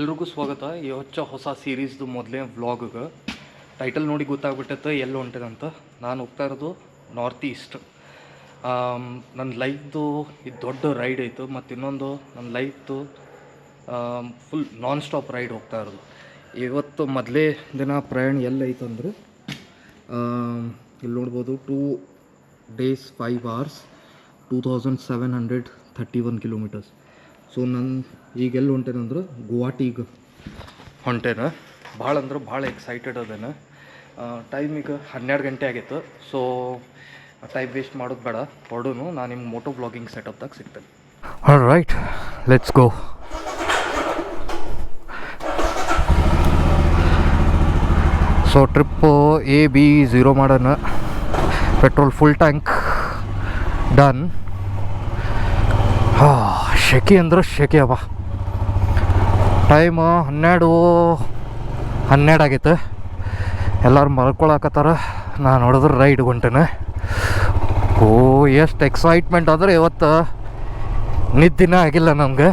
ಎಲ್ರಿಗೂ ಸ್ವಾಗತ. ಹೊಸ ಸೀರೀಸ್ದು ಮೊದಲೇ ವ್ಲಾಗ್ಗೆ ಟೈಟಲ್ ನೋಡಿ ಗೊತ್ತಾಗ್ಬಿಟ್ಟೈತೆ ಎಲ್ಲಿ ಹೊಂಟೇನಂತ. ನಾನು ಹೋಗ್ತಾ ಇರೋದು ನಾರ್ತ್ ಈಸ್ಟ್. ನನ್ನ ಲೈಫ್ದು ಇದು ದೊಡ್ಡ ರೈಡ್ ಆಯಿತು. ಮತ್ತು ಇನ್ನೊಂದು ನನ್ನ ಲೈಫ್ದು ಫುಲ್ ನಾನ್ ಸ್ಟಾಪ್ ರೈಡ್ ಹೋಗ್ತಾ ಇರೋದು. ಇವತ್ತು ಮೊದಲೇ ದಿನ ಪ್ರಯಾಣ ಎಲ್ಲೈತೆ ಅಂದರೆ ಇಲ್ಲಿ ನೋಡ್ಬೋದು 2 days 5 hours 2731 kilometers. ಸೊ ನಾನು ಈಗ ಎಲ್ಲಿ ಹೊಂಟೇನಂದ್ರೆ ಗುವಾಹಟಿಗೆ ಹೊಂಟೇನೆ. ಭಾಳ ಅಂದ್ರೆ ಭಾಳ ಎಕ್ಸೈಟೆಡ್ ಅದೇನೆ. ಟೈಮ್ ಈಗ 12 ಗಂಟೆ ಆಗಿತ್ತು. ಸೊ ಟೈಮ್ ವೇಸ್ಟ್ ಮಾಡೋದು ಬೇಡ, ಹೊರಡೋನು. ನಾನು ನಿಮ್ಗೆ ಮೋಟೋ ಬ್ಲಾಗಿಂಗ್ ಸೆಟಪ್ದಾಗ ಸಿಗ್ತೇನೆ. All right, let's go. So trip AB0 ಮಾಡೋಣ. Petrol full tank done. ಶೆಕೆ ಅಂದ್ರೆ ಶೆಕೆ ಅವ. ಟೈಮ್ 12 ಆಗೈತೆ. ಎಲ್ಲರೂ ಮಲ್ಕೊಳಕತ್ತಾರ. ನಾನು ನೋಡಿದ್ರೆ ರೈಡ್ ಹೊಂಟೇನೆ. ಓ ಎಷ್ಟು ಎಕ್ಸೈಟ್ಮೆಂಟ್ ಅಂದರೆ ಇವತ್ತು ನಿದ್ದಿನ ಆಗಿಲ್ಲ ನಮಗೆ.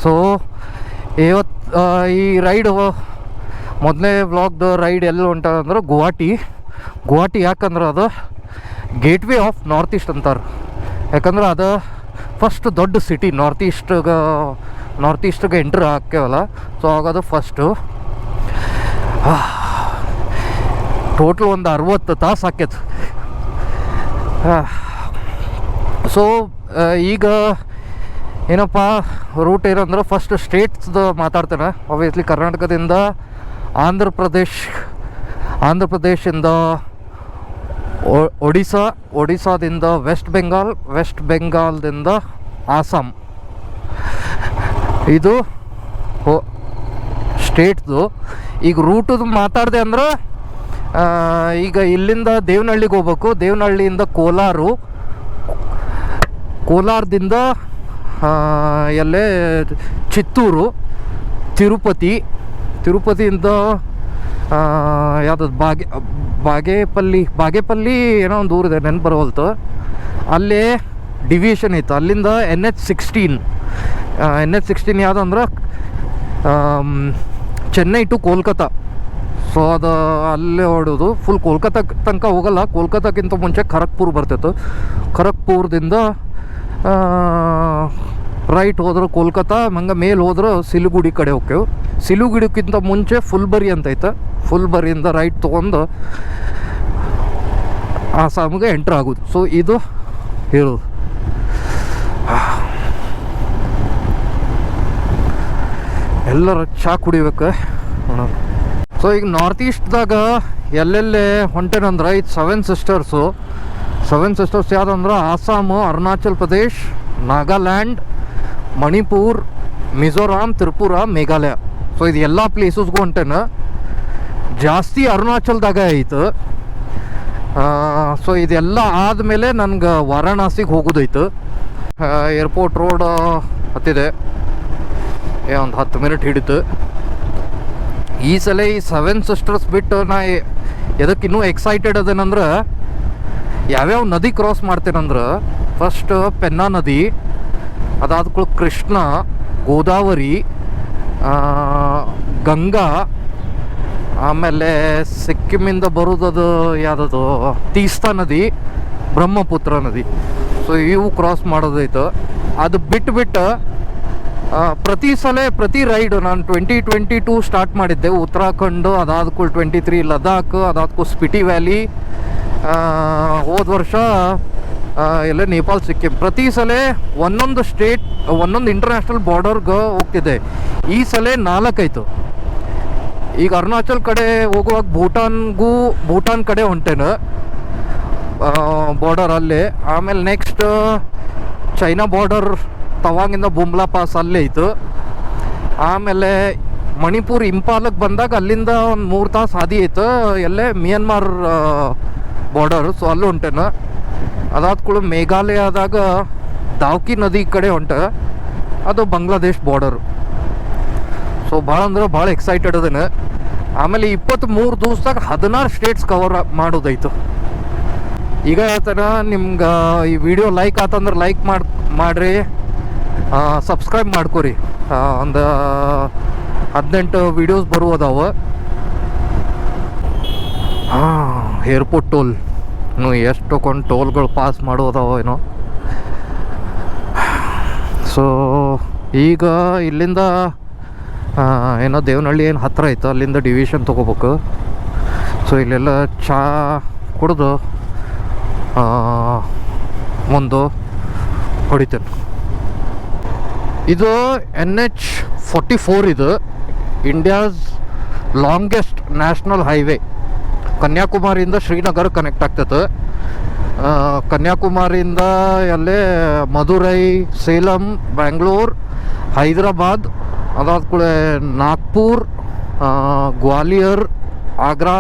ಸೊ ಇವತ್ತು ಈ ರೈಡು ಮೊದಲನೇ ವ್ಲಾಗ್ದು ರೈಡ್ ಎಲ್ಲಿ ಹೊಂಟಂದ್ರೆ ಗುವಾಹಟಿ. ಯಾಕಂದ್ರೆ ಅದು ಗೇಟ್ವೇ ಆಫ್ ನಾರ್ತ್ ಈಸ್ಟ್ ಅಂತಾರೆ. ಯಾಕಂದ್ರೆ ಅದು ಫಸ್ಟ್ ದೊಡ್ಡ ಸಿಟಿ ನಾರ್ತ್ ಈಸ್ಟ್ಗೆ ಎಂಟ್ರ್ ಹಾಕ್ಯವಲ್ಲ. ಸೊ ಆಗೋದು ಫಸ್ಟು. ಟೋಟಲ್ ಒಂದು 60 ತಾಸು ಹಾಕ್ಯತ್. ಸೊ ಈಗ ಏನಪ್ಪ ರೂಟ್ ಏನಂದ್ರೆ ಫಸ್ಟ್ ಸ್ಟೇಟ್ಸ್ದು ಮಾತಾಡ್ತೇನೆ. ಆಬ್ವಿಯಸ್ಲಿ ಕರ್ನಾಟಕದಿಂದ ಆಂಧ್ರ ಪ್ರದೇಶದಿಂದ ಒಡಿಸ್ಸಾದಿಂದ ವೆಸ್ಟ್ ಬೆಂಗಾಲ್ದಿಂದ ಆಸಾಮ್. ಇದು ಸ್ಟೇಟ್ದು. ಈಗ ರೂಟದು ಮಾತಾಡಿದೆ ಅಂದ್ರೆ ಈಗ ಇಲ್ಲಿಂದ ದೇವನಹಳ್ಳಿಗೆ ಹೋಗ್ಬೇಕು. ದೇವನಹಳ್ಳಿಯಿಂದ ಕೋಲಾರದಿಂದ ಎಲ್ಲೇ ಚಿತ್ತೂರು, ತಿರುಪತಿಯಿಂದ ಯಾವುದದು ಬಾಗೇಪಲ್ಲಿ ಏನೋ ಒಂದು ಊರಿದೆ, ನೆನಪು ಬರೋಲ್ತು. ಅಲ್ಲೇ ಡಿವಿಷನ್ ಇತ್ತು. ಅಲ್ಲಿಂದ NH16 ಯಾವುದಂದ್ರೆ ಚೆನ್ನೈ ಟು ಕೋಲ್ಕತ್ತಾ. ಸೊ ಅದು ಅಲ್ಲೇ ಹೊಡೋದು. ಫುಲ್ ಕೋಲ್ಕತ್ತಾ ತನಕ ಹೋಗಲ್ಲ. ಕೋಲ್ಕತ್ತಾಕ್ಕಿಂತ ಮುಂಚೆ ಖರಗ್ಪುರ್ ಬರ್ತಿತ್ತು. ಖರಗ್ಪುರದಿಂದ ರೈಟ್ ಹೋದ್ರೆ ಕೋಲ್ಕತ್ತಾ, ಹಂಗೆ ಮೇಲೆ ಹೋದ್ರೆ ಸಿಲಿಗುಡಿ ಕಡೆ ಹೋಗ್ತೇವೆ. ಸಿಲಿಗುಡಿಕ್ಕಿಂತ ಮುಂಚೆ ಫುಲ್ಬರಿ ಅಂತೈತೆ. ಫುಲ್ಬರಿಯಿಂದ ರೈಟ್ ತೊಗೊಂಡು ಆಸಾಮ್ಗೆ ಎಂಟ್ರ್ ಆಗೋದು. ಸೊ ಇದು ಹೇಳೋದು. ಎಲ್ಲರೂ ಚಹಾ ಕುಡಿಬೇಕು. ಸೊ ಈಗ ನಾರ್ತ್ ಈಸ್ಟ್ದಾಗ ಎಲ್ಲೆಲ್ಲೇ ಹೊಂಟೇನಂದ್ರೆ ಇದು 7 ಸಿಸ್ಟರ್ಸ್ ಯಾವುದಂದ್ರೆ ಆಸಾಮು, ಅರುಣಾಚಲ್ ಪ್ರದೇಶ್, ನಾಗಾಲ್ಯಾಂಡ್, ಮಣಿಪುರ್, ಮಿಜೋರಾಮ್, ತ್ರಿಪುರ, ಮೇಘಾಲಯ. ಸೊ ಇದು ಎಲ್ಲ ಪ್ಲೇಸಸ್ಗೂ ಹೊಂಟೇನೆ. ಜಾಸ್ತಿ ಅರುಣಾಚಲ್ದಾಗ ಐತೆ. ಸೊ ಇದೆಲ್ಲ ಆದಮೇಲೆ ನನಗೆ ವಾರಾಣಸಿಗೆ ಹೋಗೋದೈತೆ. Airport road ಹತ್ತಿದೆ. ಒಂದು 10 ಮಿನಿಟ್ ಹಿಡಿತು. ಈ ಸಲ ಈ 7 ಸಿಸ್ಟರ್ಸ್ ಬಿಟ್ಟು ನಾ ಎದಕ್ಕೆ ಇನ್ನೂ ಎಕ್ಸೈಟೆಡ್ ಅದೇನಂದ್ರೆ, ಯಾವ್ಯಾವ ನದಿ ಕ್ರಾಸ್ ಮಾಡ್ತೇನಂದ್ರೆ ಫಸ್ಟ್ ಪೆನ್ನಾ ನದಿ, ಅದಾದ ಕೃಷ್ಣ, ಗೋದಾವರಿ, ಗಂಗಾ, ಆಮೇಲೆ ಸಿಕ್ಕಿಮಿಂದ ಬರೋದದು ಯಾವುದದು ತೀಸ್ತಾ ನದಿ, ಬ್ರಹ್ಮಪುತ್ರ ನದಿ. ಸೊ ಇವು ಕ್ರಾಸ್ ಮಾಡೋದೈತೆ. ಅದು ಬಿಟ್ಟು ಪ್ರತಿ ರೈಡು ನಾನು 2022 ಸ್ಟಾರ್ಟ್ ಮಾಡಿದ್ದೆ ಉತ್ತರಾಖಂಡು, ಅದಾದ್ಕೂ 23 ಲದಾಖ್, ಅದಾದ್ಕೂ ಸ್ಪಿಟಿ ವ್ಯಾಲಿ, ಹೋದ ವರ್ಷ ಎಲ್ಲ ನೇಪಾಲ್, ಸಿಕ್ಕಿಂ. ಪ್ರತಿ ಸಲ ಒಂದೊಂದು ಸ್ಟೇಟ್, ಒಂದೊಂದು ಇಂಟರ್ನ್ಯಾಷನಲ್ ಬಾರ್ಡರ್ಗೆ ಹೋಗ್ತಿದ್ದೆ. ಈ ಸಲ 4 ಆಯಿತು. ಈಗ ಅರುಣಾಚಲ್ ಕಡೆ ಹೋಗುವಾಗ ಭೂಟಾನ್ ಕಡೆ ಹೊಂಟೇನು ಬಾರ್ಡರ್ ಅಲ್ಲೇ. ಆಮೇಲೆ ನೆಕ್ಸ್ಟ್ ಚೈನಾ ಬಾರ್ಡರ್ ತವಾಂಗಿಂದ ಬುಮ್ಲಾ ಪಾಸ್ ಅಲ್ಲೇ ಇತ್ತು. ಆಮೇಲೆ ಮಣಿಪುರ್ ಇಂಪಾಲಕ್ಕೆ ಬಂದಾಗ ಅಲ್ಲಿಂದ ಒಂದು 3 ತಾಸು ಹಾದಿ ಐತೆ, ಎಲ್ಲೇ ಮಿಯನ್ಮಾರ್ ಬಾರ್ಡರ್. ಸೊ ಅಲ್ಲೂ ಹೊಂಟೇನು. ಅದಾದ್ಕೂಡ ಮೇಘಾಲಯದಾಗ ದಾವ್ಕಿ ನದಿ ಕಡೆ ಹೊಂಟ, ಅದು ಬಾಂಗ್ಲಾದೇಶ್ ಬಾರ್ಡರು. ಸೊ ಭಾಳ ಅಂದ್ರೆ ಭಾಳ ಎಕ್ಸೈಟೆಡ್ ಅದೇನೆ. ಆಮೇಲೆ 23 ದಿವಸದಾಗ 16 ಸ್ಟೇಟ್ಸ್ ಕವರ್ ಮಾಡೋದೈತು. ಈಗ ಹೇಳ್ತಾನೆ ನಿಮ್ಗೆ ಈ ವಿಡಿಯೋ ಲೈಕ್ ಆತಂದ್ರೆ ಲೈಕ್ ಮಾಡಿರಿ, ಸಬ್ಸ್ಕ್ರೈಬ್ ಮಾಡ್ಕೊರಿ. ಒಂದು 18 ವೀಡಿಯೋಸ್ ಬರುವುದಾವ. ಏರ್ಪೋರ್ಟ್ ಟೋಲ್ ಎಷ್ಟು ತೊಗೊಂಡು ಟೋಲ್ಗಳು ಪಾಸ್ ಮಾಡೋದಾವ ಏನೋ. ಸೊ ಈಗ ಇಲ್ಲಿಂದ ಏನೋ ದೇವನಹಳ್ಳಿ ಏನು ಹತ್ತಿರ ಐತೆ, ಅಲ್ಲಿಂದ ಡಿವಿಷನ್ ತೊಗೋಬೇಕು. ಸೊ ಇಲ್ಲೆಲ್ಲ ಚಾ ಕುಡ್ದು ಮುಂದೆ ಹೊಡಿತೇನೆ. ಇದು NH44, ಇದು ಇಂಡಿಯಾಸ್ ಲಾಂಗೆಸ್ಟ್ ನ್ಯಾಷನಲ್ ಹೈವೇ. ಕನ್ಯಾಕುಮಾರಿಯಿಂದ ಶ್ರೀನಗರ ಕನೆಕ್ಟ್ ಆಗ್ತೈತೆ. ಕನ್ಯಾಕುಮಾರಿಯಿಂದ ಅಲ್ಲೇ ಮಧುರೈ, ಸೇಲಂ, ಬ್ಯಾಂಗ್ಳೂರ್, ಹೈದರಾಬಾದ್, ಅದಾದ ಕೂಡ ನಾಗ್ಪುರ್, ಗ್ವಾಲಿಯರ್, ಆಗ್ರಾ,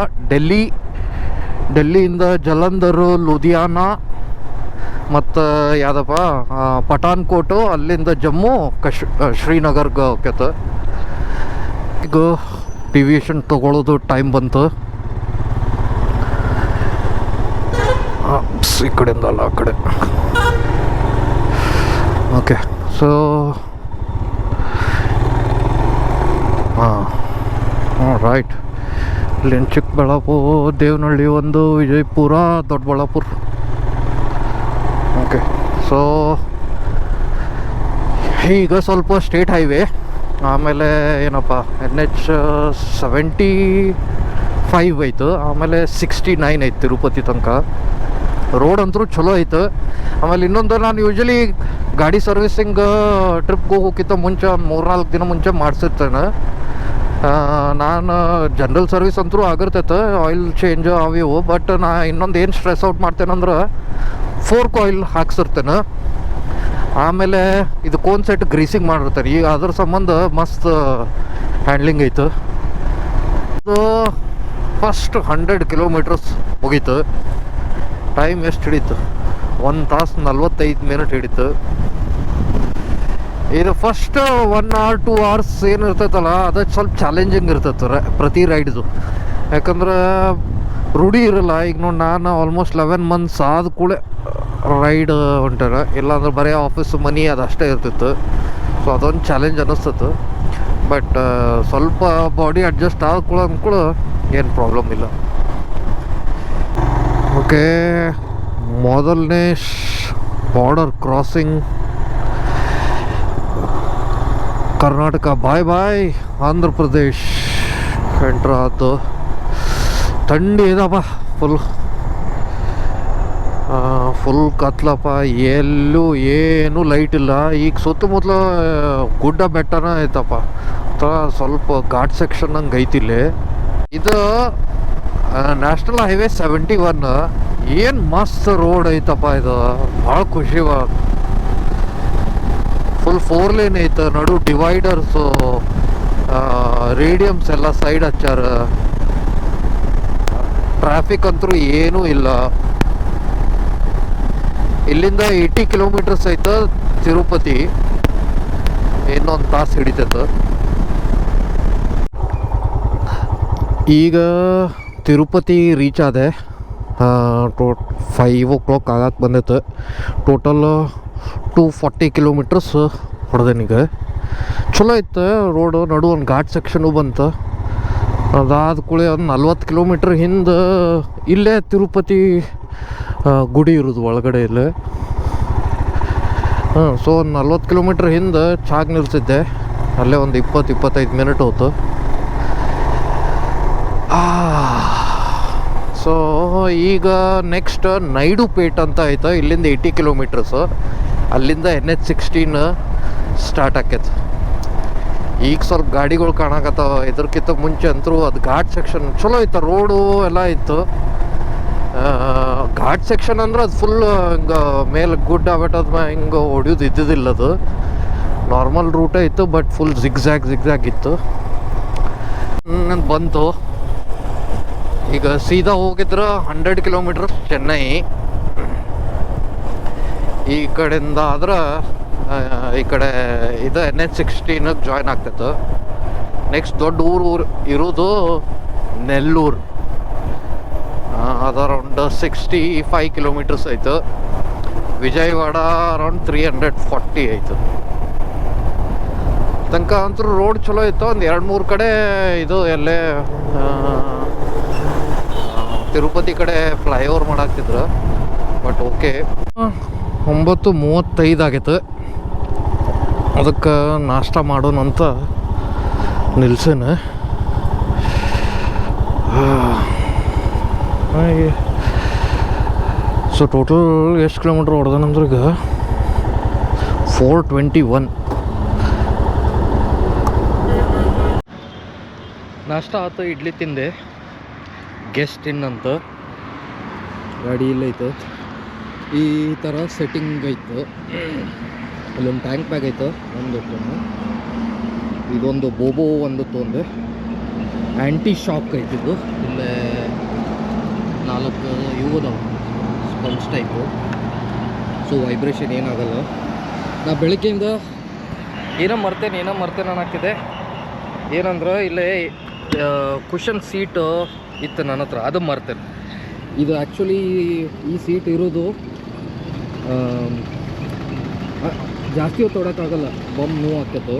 ಡೆಲ್ಲಿಯಿಂದ ಜಲಂಧರ್, ಲುಧಿಯಾನ ಮತ್ತು ಯಾವುದಪ್ಪ ಪಠಾನ್ಕೋಟು, ಅಲ್ಲಿಂದ ಜಮ್ಮು ಶ್ರೀನಗರ್ಗೆ ಹೋಗ್ಯತೆ. ಈಗ ಡಿವಿಷನ್ ತೊಗೊಳ್ಳೋದು ಟೈಮ್ ಬಂತು. ಈ ಕಡೆಯಿಂದ ಅಲ್ಲ, ಆ ಕಡೆ. Okay, so right. ಇಲ್ಲಿನ ಚಿಕ್ಕಬಳ್ಳಾಪುರ, ದೇವನಹಳ್ಳಿ ಒಂದು, ವಿಜಯಪುರ, ದೊಡ್ಡಬಳ್ಳಾಪುರ. ಓಕೆ, ಸೊ ಈಗ ಸ್ವಲ್ಪ ಸ್ಟೇಟ್ ಹೈವೇ, ಆಮೇಲೆ ಏನಪ್ಪ NH75 ಐತು, ಆಮೇಲೆ 69 ಐತೆ ತಿರುಪತಿ ತನಕ. ರೋಡ್ ಅಂತೂ ಚಲೋ ಐತೆ. ಆಮೇಲೆ ಇನ್ನೊಂದು, ನಾನು ಯೂಶ್ವಲಿ ಗಾಡಿ ಸರ್ವಿಸಿಂಗ್ ಟ್ರಿಪ್ಗೆ ಹೋಗೋಕ್ಕಿಂತ ಮುಂಚೆ 3-4 ದಿನ ಮುಂಚೆ ಮಾಡಿಸಿರ್ತೇನೆ. ನಾನು ಜನ್ರಲ್ ಸರ್ವಿಸ್ ಅಂತೂ ಆಗಿರ್ತೈತೆ, ಆಯಿಲ್ ಚೇಂಜ್ ಅವಿವು. ಬಟ್ ನಾ ಇನ್ನೊಂದು ಏನು ಸ್ಟ್ರೆಸ್ ಔಟ್ ಮಾಡ್ತೇನೆಂದ್ರೆ ಫೋರ್ಕ್ ಆಯಿಲ್ ಹಾಕ್ಸಿರ್ತೇನೆ. ಆಮೇಲೆ ಇದು ಕೋನ್ ಸೆಟ್ ಗ್ರೀಸಿಂಗ್ ಮಾಡಿರ್ತಾರೆ. ಈಗ ಅದ್ರ ಸಂಬಂಧ ಮಸ್ತ್ ಹ್ಯಾಂಡ್ಲಿಂಗ್ ಐತೆ. ಇದು ಫಸ್ಟ್ 100 ಕಿಲೋಮೀಟರ್ಸ್ ಮುಗೀತು. ಟೈಮ್ ಎಷ್ಟು ಹಿಡಿತು? 1 ತಾಸು 45 ಮಿನಿಟ್ ಹಿಡಿತು. ಇದು ಫಸ್ಟ್ 1 hour 2 hours ಏನು ಇರ್ತೈತಲ್ಲ, ಅದು ಸ್ವಲ್ಪ ಚಾಲೆಂಜಿಂಗ್ ಇರ್ತೈತೆ ಪ್ರತಿ ರೈಡ್ದು. ಯಾಕಂದ್ರೆ ರೂಢಿ ಇರಲ್ಲ. ಈಗ ನೋಡಿ, ನಾನು ಆಲ್ಮೋಸ್ಟ್ 11 months ಆದ ಕೂಡ ರೈಡ್ ಹೊಂಟಾರ, ಇಲ್ಲಾಂದ್ರೆ ಬರೀ ಆಫೀಸು ಮನಿ ಅದಷ್ಟೇ ಇರ್ತಿತ್ತು. ಸೊ ಅದೊಂದು ಚಾಲೆಂಜ್ ಅನ್ನಿಸ್ತತ್ತು. ಬಟ್ ಸ್ವಲ್ಪ ಬಾಡಿ ಅಡ್ಜಸ್ಟ್ ಆದ ಕೂಡ ಏನು ಪ್ರಾಬ್ಲಮ್ ಇಲ್ಲ. ಓಕೆ, ಮೊದಲನೇ ಬಾರ್ಡರ್ ಕ್ರಾಸಿಂಗ್ ಕರ್ನಾಟಕ. ಬಾಯ್ ಆಂಧ್ರ ಪ್ರದೇಶ್ ಎಂಟ್ರ್ ಆಯ್ತು. ಥಂಡಿ ಇದಪ್ಪ, ಫುಲ್ ಕತ್ಲಪ್ಪ. ಎಲ್ಲೂ ಏನೂ ಲೈಟ್ ಇಲ್ಲ. ಈಗ ಸುತ್ತಮುತ್ತಲು ಗುಡ್ಡ ಬೆಟ್ಟನ ಐತಪ್ಪ. ಸ್ವಲ್ಪ ಘಾಟ್ ಸೆಕ್ಷನ್ ಹಂಗೆ ಐತಿಲ್ಲಿ. ಇದು ನ್ಯಾಷನಲ್ ಹೈವೇ 71. ಏನು ಮಸ್ತ್ ರೋಡ್ ಐತಪ್ಪ ಇದು, ಭಾಳ ಖುಷಿ. ಫುಲ್ 4 lane ಐತೆ, ನಡು ಡಿವೈಡರ್ಸು, ರೇಡಿಯಮ್ಸ್ ಎಲ್ಲ ಸೈಡ್ ಹಚ್ಚಾರ. ಟ್ರಾಫಿಕ್ ಅಂತೂ ಏನೂ ಇಲ್ಲ. ಇಲ್ಲಿಂದ 80 ಕಿಲೋಮೀಟರ್ಸ್ ಐತೆ ತಿರುಪತಿ. ಇನ್ನೊಂದು ತಾಸು ಹಿಡಿತೈತೆ. ಈಗ ತಿರುಪತಿ ರೀಚ್ ಆದೆ. 5 o'clock ಆಗಕ್ಕೆ ಬಂದೈತೆ. ಟೋಟಲ್ 240 ಕಿಲೋಮೀಟರ್ಸ್ ಹೊಡೆದೇನೀಗ. ಚಲೋ ಐತೆ ರೋಡು. ನಡು ಒಂದು ಘಾಟ್ ಸೆಕ್ಷನು ಬಂತು. ಅದಾದ ಕೂಡಲೇ ಒಂದು 40 ಕಿಲೋಮೀಟ್ರ್ ಹಿಂದೆ ಇಲ್ಲೇ ತಿರುಪತಿ ಗುಡಿ ಇರೋದು ಒಳಗಡೆ ಇಲ್ಲೇ. ಸೊ ಒಂದು 40 ಕಿಲೋಮೀಟ್ರ್ ಹಿಂದೆ ಚಾಗ್ ನಿಲ್ಸಿದ್ದೆ. ಅಲ್ಲೇ ಒಂದು 20-25 ಮಿನಿಟ್ ಹೋಯ್ತು. ಸೊ ಈಗ ನೆಕ್ಸ್ಟ್ ನೈಡುಪೇಟ್ ಅಂತ ಐತೆ. ಇಲ್ಲಿಂದ 80 ಕಿಲೋಮೀಟರ್ಸು. ಅಲ್ಲಿಂದ NH16 ಸ್ಟಾರ್ಟ್ ಆಕೈತೆ. ಈಗ ಸ್ವಲ್ಪ ಗಾಡಿಗಳು ಕಾಣಕತ್ತಾವ. ಇದ್ರಕ್ಕಿಂತ ಮುಂಚೆ ಅಂತೂ ಅದು ಘಾಟ್ ಸೆಕ್ಷನ್ ಚಲೋ ಐತೆ. ರೋಡು ಎಲ್ಲ ಇತ್ತು. ಘಾಟ್ ಸೆಕ್ಷನ್ ಅಂದ್ರೆ ಅದು ಫುಲ್ ಹಿಂಗೆ ಮೇಲೆ ಗುಡ್ಡ ಬೆಟ್ಟದ ಹಿಂಗೆ ಹೊಡಿಯೋದು ಇದ್ದಿದ್ದಿಲ್ಲ. ಅದು ನಾರ್ಮಲ್ ರೂಟೇ ಇತ್ತು, ಬಟ್ ಫುಲ್ ಜಿಗ್ಜ್ಯಾಗ್ ಇತ್ತು. ಬಂತು. ಈಗ ಸೀದಾ ಹೋಗಿದ್ರೆ 100 ಕಿಲೋಮೀಟರ್ ಚೆನ್ನೈ. ಈ ಕಡೆಯಿಂದ ಆದ್ರೆ ಈ ಕಡೆ ಇದು NH16 ಜಾಯ್ನ್ ಆಗ್ತೈತೆ. ನೆಕ್ಸ್ಟ್ ದೊಡ್ಡ ಊರು ಇರೋದು ನೆಲ್ಲೂರು. ಅದು ಅರೌಂಡ್ 65 ಕಿಲೋಮೀಟರ್ಸ್ ಆಯಿತು. ವಿಜಯವಾಡ ಅರೌಂಡ್ 340 ಆಯಿತು. ತನಕ ಅಂತೂ ರೋಡ್ ಚಲೋ ಇತ್ತು. ಒಂದು 2-3 ಕಡೆ ಇದು ಎಲ್ಲೇ ತಿರುಪತಿ ಕಡೆ ಫ್ಲೈಓವರ್ ಮಾಡಾಕ್ತಿದ್ರು. But okay. 9:35 ಆಗೈತೆ. ಅದಕ್ಕೆ ನಾಷ್ಟ ಮಾಡೋಣ ಅಂತ ನಿಲ್ಸೇನೆ. ಸೊ ಟೋಟಲ್ ಎಷ್ಟು ಕಿಲೋಮೀಟ್ರ್ ಹೊಡೆದನಂದ್ರೆ ಈಗ 421. ನಾಷ್ಟ ಆಯ್ತು, ಇಡ್ಲಿ ತಿಂದೆ. ಗೆಸ್ಟ್ ಇನ್ ಅಂತ ಗಾಡಿ ಇಲ್ಲೈತೆ. ಈ ಥರ ಸೆಟ್ಟಿಂಗ್ ಐತೆ. ಅಲ್ಲೊಂದು ಟ್ಯಾಂಕ್ ಬ್ಯಾಗ್ ಐತೆ ಒಂದು. ಇದೊಂದು ಬೋಬೋ ಒಂದು ತೊಂದೆ. ಆ್ಯಂಟಿ ಶಾಕ್ ಐತಿದ್ದು. ಇಲ್ಲೇ 4 ಇವು ಅದಾವೆ ಸ್ಪಂಜ್ ಟೈಪು. ಸೊ ವೈಬ್ರೇಷನ್ ಏನಾಗಲ್ಲ. ನಾ ಬೆಳಗ್ಗೆಯಿಂದ ಏನೋ ಮರ್ತೇನೆ ಅನ್ನೋಕ್ಕಿದೆ. ಏನಂದ್ರೆ ಇಲ್ಲೇ ಕುಷನ್ ಸೀಟು ಇತ್ತು ನನ್ನ ಹತ್ರ, ಅದು ಮರ್ತೇನೆ. ಇದು ಆ್ಯಕ್ಚುಲಿ ಈ ಸೀಟ್ ಇರೋದು ಜಾಸ್ತಿ ಹೊತ್ತು ತೊಡೋಕ್ಕಾಗಲ್ಲ, ಬಮ್ ನೋವು ಆಗ್ತೈತೆ.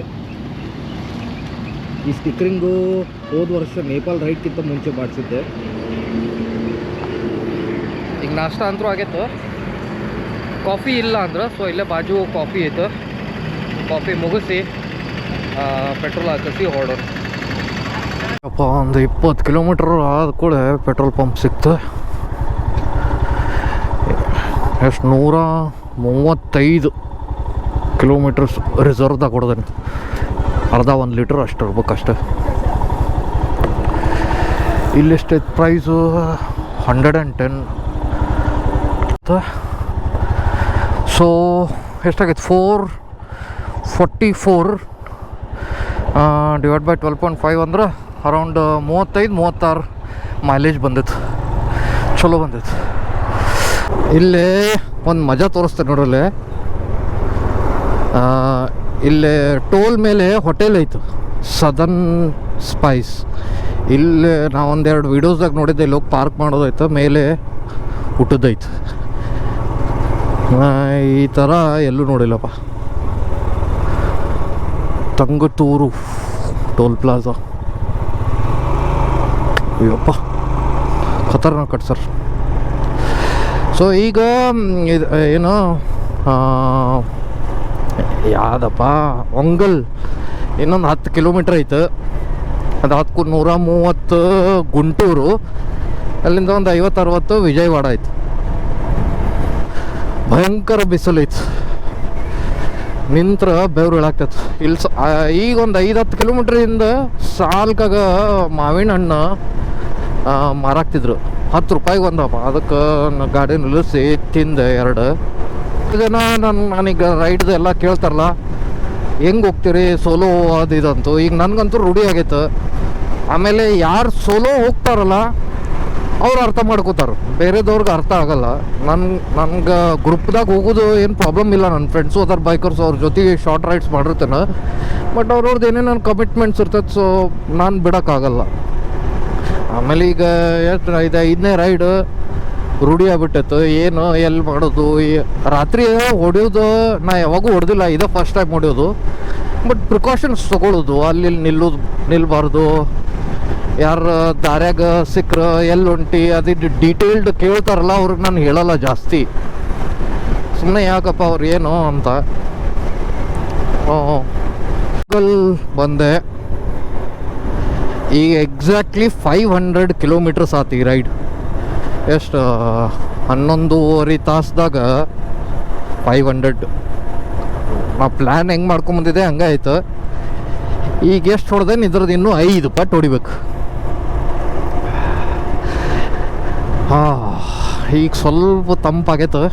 ಈ ಸ್ಟಿಕ್ಕರಿಂಗು ಹೋದ ವರ್ಷ ನೇಪಾಲ್ ರೈಡ್ಗಿಂತ ಮುಂಚೆ ಮಾಡಿಸಿದ್ದೆ. ಈಗ ನಾಷ್ಟ ಅಂತೂ ಆಗೈತೆ. ಕಾಫಿ ಇಲ್ಲ ಅಂದ್ರೆ ಸೊ ಇಲ್ಲೇ ಬಾಜು ಕಾಫಿ ಐತೆ. ಕಾಫಿ ಮುಗಿಸಿ ಪೆಟ್ರೋಲ್ ಹಾಕಿಸಿ ಹೊರಡೋಣ. ಅಪ್ಪ ಒಂದು 20 ಕಿಲೋಮೀಟ್ರ್ ಆದ ಕೂಡ ಪೆಟ್ರೋಲ್ ಪಂಪ್ ಸಿಕ್ತು. ಎಷ್ಟು 135 ಕಿಲೋಮೀಟರ್ಸ್ ರಿಸರ್ವ್ದಾಗ ಕೊಡೋದೇನೆ. ಅರ್ಧ 1 ಲೀಟ್ರ್ ಅಷ್ಟು ಇರ್ಬೇಕಷ್ಟೆ. ಇಲ್ಲೆಷ್ಟೈತೆ ಪ್ರೈಸು? 110. ಸೊ ಎಷ್ಟಾಗೈತೆ? 444 ಡಿವೈಡ್ ಬೈ 12.5 ಅಂದ್ರೆ ಅರೌಂಡ್ 35-36 ಮೈಲೇಜ್ ಬಂದೈತೆ. ಚಲೋ ಬಂದೈತೆ. ಇಲ್ಲೇ ಒಂದು ಮಜಾ ತೋರಿಸ್ತೇನೆ ನೋಡ್ರಲ್ಲೇ. ಇಲ್ಲೇ ಟೋಲ್ ಮೇಲೆ ಹೋಟೆಲ್ ಐತು, ಸದರ್ನ್ ಸ್ಪೈಸ್. ಇಲ್ಲೇ ನಾವು ಒಂದೆರಡು ವೀಡಿಯೋಸ್ದಾಗ ನೋಡಿದ್ದೆ. ಇಲ್ಲಿ ಹೋಗಿ ಪಾರ್ಕ್ ಮಾಡೋದೈತೆ, ಮೇಲೆ ಊಟದೈತೆ. ಈ ಥರ ಎಲ್ಲೂ ನೋಡಿಲ್ಲಪ್ಪ. Tangaturu toll plaza. ಅಯ್ಯಪ್ಪ ಖತರ್ನಾಕ್ ಕಟ್ ಸರ್. ಸೊ ಈಗ ಇದು ಏನು ಯಾವ್ದಪ್ಪ ಒಂಗಲ್ ಇನ್ನೊಂದು 10 ಕಿಲೋಮೀಟ್ರ್ ಐತೆ. ಅದು 130 ಗುಂಟೂರು. ಅಲ್ಲಿಂದ ಒಂದು 50-60 ವಿಜಯವಾಡ ಐತೆ. ಭಯಂಕರ ಬಿಸಿಲು ಐತೆ. ನಿಂತ್ರ ಬೆವ್ರು ಇಳಾಗ್ತೈತೆ. ಇಲ್ಲಿ ಈಗ ಒಂದು 5-10 ಕಿಲೋಮೀಟ್ರಿಂದ ಸಾಲ್ಕಾಗ ಮಾವಿನ ಹಣ್ಣು ಮಾರಾಕ್ತಿದ್ರು. 10 ರೂಪಾಯಿಗೆ ಒಂದಪ್ಪ. ಅದಕ್ಕೆ ಗಾಡಿ ನಿಲ್ಲಿಸಿ ತಿಂದೆ 2. ಜನ ನನಗೆ ರೈಡ್ದು ಎಲ್ಲ ಕೇಳ್ತಾರಲ್ಲ, ಹೆಂಗೆ ಹೋಗ್ತೀರಿ ಸೋಲೋ ಅದು ಇದಂತೂ. ಈಗ ನನಗಂತೂ ರೂಢಿ ಆಗೈತೆ. ಆಮೇಲೆ ಯಾರು ಸೋಲೋ ಹೋಗ್ತಾರಲ್ಲ ಅವ್ರು ಅರ್ಥ ಮಾಡ್ಕೋತಾರೆ, ಬೇರೆದವ್ರಿಗೆ ಅರ್ಥ ಆಗಲ್ಲ. ನನ್ಗೆ ಗ್ರೂಪ್ದಾಗ ಹೋಗೋದು ಏನು ಪ್ರಾಬ್ಲಮ್ ಇಲ್ಲ. ನನ್ನ ಫ್ರೆಂಡ್ಸು ಅದರ ಬೈಕರ್ಸ್ ಅವ್ರ ಜೊತೆಗೆ ಶಾರ್ಟ್ ರೈಡ್ಸ್ ಮಾಡಿರ್ತೇನೆ. ಬಟ್ ಅವ್ರವ್ರದ್ದು ಏನೇ ನನ್ನ ಕಮಿಟ್ಮೆಂಟ್ಸ್ ಇರ್ತೈತೆ. ಸೊ ನಾನು ಬಿಡೋಕ್ಕಾಗಲ್ಲ. ಆಮೇಲೆ ಈಗ ಎಷ್ಟು 5ನೇ ರೈಡ್ ರೂಢಿ ಆಗ್ಬಿಟ್ಟೈತೆ. ಏನು ಎಲ್ಲಿ ಮಾಡೋದು, ರಾತ್ರಿ ಹೊಡೆಯೋದು ನಾ ಯಾವಾಗೂ ಹೊಡೆದಿಲ್ಲ, ಇದೇ ಫಸ್ಟ್ ಟೈಮ್ ಹೊಡೆಯೋದು. ಬಟ್ ಪ್ರಿಕಾಷನ್ಸ್ ತೊಗೊಳ್ಳೋದು, ಅಲ್ಲಿ ನಿಲ್ಬಾರ್ದು. ಯಾರು ದಾರ್ಯಾಗ ಸಿಕ್ಕರೆ ಎಲ್ಲಿ ಹೊಂಟಿ ಅದು ಡೀಟೇಲ್ಡ್ ಕೇಳ್ತಾರಲ್ಲ, ಅವ್ರಿಗೆ ನಾನು ಹೇಳಲ್ಲ ಜಾಸ್ತಿ. ಸುಮ್ಮನೆ ಯಾಕಪ್ಪ ಅವ್ರು ಏನು ಅಂತ. ಬಂದೆ. ಈಗ ಎಕ್ಸಾಕ್ಟ್ಲಿ 500 ಕಿಲೋಮೀಟರ್ಸ್ ಆತು ಈ ರೈಡ್. ಎಷ್ಟು 11.5 ತಾಸ್ದಾಗ 500. ನಾ ಪ್ಲ್ಯಾನ್ ಹೆಂಗೆ ಮಾಡ್ಕೊಂಬಂದಿದ್ದೆ ಹಂಗೆ ಆಯ್ತು. ಈಗ ಎಷ್ಟು ಹೊಡೆದೇನು ಇದ್ರದ್ದು ಇನ್ನೂ 5 ಪಟ್ಟು ಹೊಡಿಬೇಕು. ಈಗ ಸ್ವಲ್ಪ ತಂಪಾಗೈತೆ.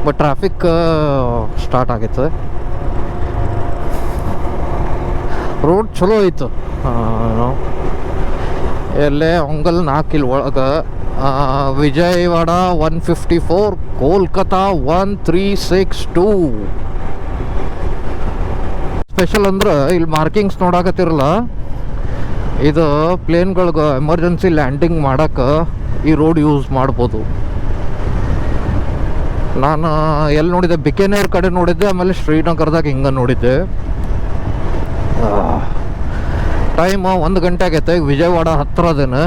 ಬಟ್ ಟ್ರಾಫಿಕ್ ಸ್ಟಾರ್ಟ್ ಆಗೈತೆ. ರೋಡ್ ಚಲೋ ಐತು. ಎಲ್ಲೇ ಒಂಗಲ್ 4 ಕಿಲೋ ಒಳಗೆ. ವಿಜಯವಾಡ 154, ಕೋಲ್ಕತ್ತಾ 1362. ಸ್ಪೆಷಲ್ ಅಂದ್ರೆ ಇಲ್ಲಿ ಮಾರ್ಕಿಂಗ್ಸ್ ನೋಡಾಕತ್ತಿರಲ್ಲ, ಇದು ಪ್ಲೇನ್ಗಳಿಗೆ ಎಮರ್ಜೆನ್ಸಿ ಲ್ಯಾಂಡಿಂಗ್ ಮಾಡೋಕ್ಕೆ ಈ ರೋಡ್ ಯೂಸ್ ಮಾಡ್ಬೋದು. ನಾನು ಎಲ್ಲಿ ನೋಡಿದ್ದೆ, ಬಿಕಾನೇರ್ ಕಡೆ ನೋಡಿದ್ದೆ, ಆಮೇಲೆ ಶ್ರೀನಗರದಾಗ ಹಿಂಗೆ ನೋಡಿದ್ದೆ. ಟೈಮ್ 1 ಗಂಟೆ ಆಗೈತೆ. ಈಗ ವಿಜಯವಾಡ ಹತ್ತಿರ ಅದೇನೆ.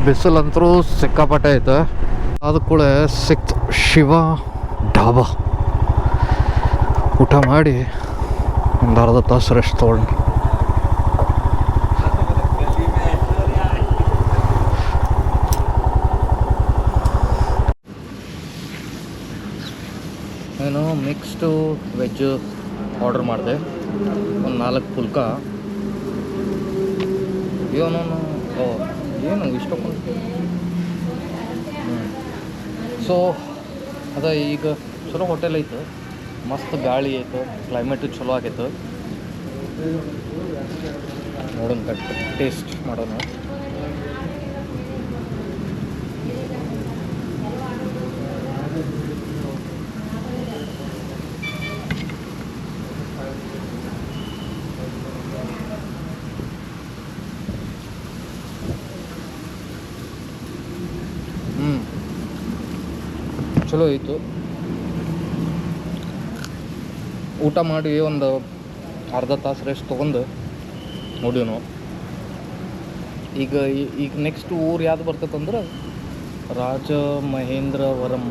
ಬಿಸಿಲಂತರೂ ಸಿಕ್ಕಾಪಟ್ಟೆ ಐತೆ. ಅದು ಕೂಡ ಸಿಕ್ತು ಶಿವ ಢಾಬಾ. ಊಟ ಮಾಡಿ ಒಂದು ಅರ್ಧ ತಾಸು ರೆಸ್ಟ್ ತೊಗೊಂಡು ನಾನು ಮಿಕ್ಸ್ಡು ವೆಜ್ ಆರ್ಡರ್ ಮಾಡಿದೆ. ಒಂದು 4 ಪುಲ್ಕ. ಏನು ಇಷ್ಟೊಂದು ಸೊ ಅದ ಈಗ ಚಲೋ ಹೋಟೆಲ್ ಐತೆ, ಮಸ್ತ್ ಗಾಳಿ ಐತೆ, ಕ್ಲೈಮೇಟು ಚಲೋ ಆಗೈತೆ. ನೋಡೋಣ, ಟೇಸ್ಟ್ ಮಾಡೋಣ. ಚಲೋ ಇತ್ತು. ಊಟ ಮಾಡಿ ಒಂದು ಅರ್ಧ ತಾಸು ರೆಸ್ಟ್ ತೊಗೊಂಡು ನೋಡಿವಿ ನಾವು. ಈಗ ನೆಕ್ಸ್ಟ್ ಊರು ಯಾವ್ದು ಬರ್ತೈತಂದ್ರೆ ರಾಜಮಹೇಂದ್ರವರಂ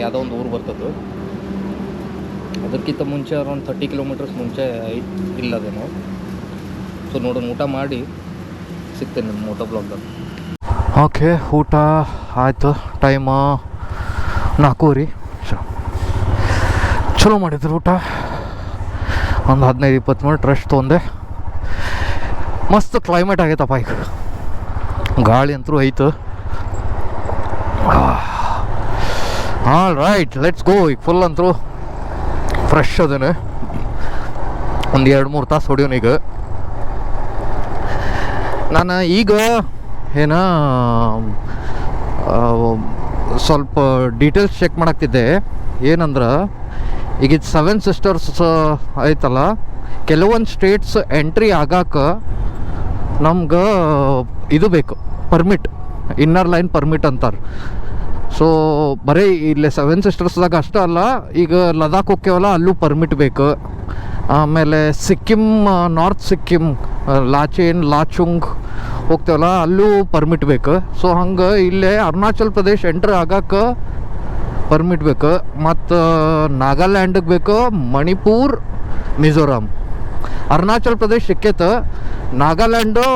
ಯಾವುದೋ ಒಂದು ಊರು ಬರ್ತದೆ. ಅದಕ್ಕಿಂತ ಮುಂಚೆ ಅರೌಂಡ್ 30 ಕಿಲೋಮೀಟರ್ಸ್ ಮುಂಚೆ ಇಲ್ಲದೇನೋ. ಸೊ ನೋಡೋಣ, ಊಟ ಮಾಡಿ ಸಿಗ್ತೇನೆ ನಿಮ್ಮ ಮೋಟೋ ಬ್ಲಾಗ್ದಾಗ. ಓಕೆ, ಊಟ ಆಯಿತು. ಟೈಮ್ 4 ಚಲೋ ಮಾಡಿದ್ರು ಊಟ. ಒಂದು 15-20 ಮಿನಿಟ್ ರೆಸ್ಟ್ ತೊಗೊಂಡೆ. ಮಸ್ತ್ ಕ್ಲೈಮೇಟ್ ಆಗೈತಪ್ಪ. ಈಗ ಗಾಳಿ ಅಂತೂ ಐತು. All right, let's go. ಈಗ ಫುಲ್ ಅಂತೂ ಫ್ರೆಶ್ ಅದೇನೆ. ಒಂದು 2-3 ತಾಸು ಹೊಡಿಯೋನು. ಈಗ ನಾನು ಸ್ವಲ್ಪ ಡೀಟೇಲ್ಸ್ ಚೆಕ್ ಮಾಡಾಕ್ತಿದ್ದೆ. ಏನಂದ್ರೆ ಈಗ ಇದು 7 ಸಿಸ್ಟರ್ಸ್ ಐತಲ್ಲ, ಕೆಲವೊಂದು ಸ್ಟೇಟ್ಸ್ ಎಂಟ್ರಿ ಆಗಕ್ಕೆ ನಮ್ಗೆ ಇದು ಬೇಕು, ಪರ್ಮಿಟ್, ಇನ್ನರ್ ಲೈನ್ ಪರ್ಮಿಟ್ ಅಂತಾರೆ. ಸೊ ಬರೀ ಇಲ್ಲಿ 7 ಸಿಸ್ಟರ್ಸ್ದಾಗ ಅಷ್ಟೇ ಅಲ್ಲ, ಈಗ ಲದಾಖ್ ಹೋಗ್ತೇವಲ್ಲ ಅಲ್ಲೂ ಪರ್ಮಿಟ್ ಬೇಕು. ಆಮೇಲೆ ಸಿಕ್ಕಿಮ್, ನಾರ್ತ್ ಸಿಕ್ಕಿಮ್, ಲಾಚುಂಗ್ ಹೋಗ್ತೇವಲ್ಲ ಅಲ್ಲೂ ಪರ್ಮಿಟ್ ಬೇಕು. ಸೊ ಹಂಗೆ ಇಲ್ಲೇ ಅರುಣಾಚಲ್ ಪ್ರದೇಶ್ ಎಂಟ್ರಿ ಆಗಕ್ಕೆ ಪರ್ಮಿಟ್ ಬೇಕು. ಮತ್ತು ನಾಗಾಲ್ಯಾಂಡಿಗೆ ಬೇಕು, ಮಣಿಪುರ್, ಮಿಜೋರಾಮ್. ಅರುಣಾಚಲ್ ಪ್ರದೇಶ್ ಸಿಕ್ಕೈತೆ. ನಾಗಾಲ್ಯಾಂಡು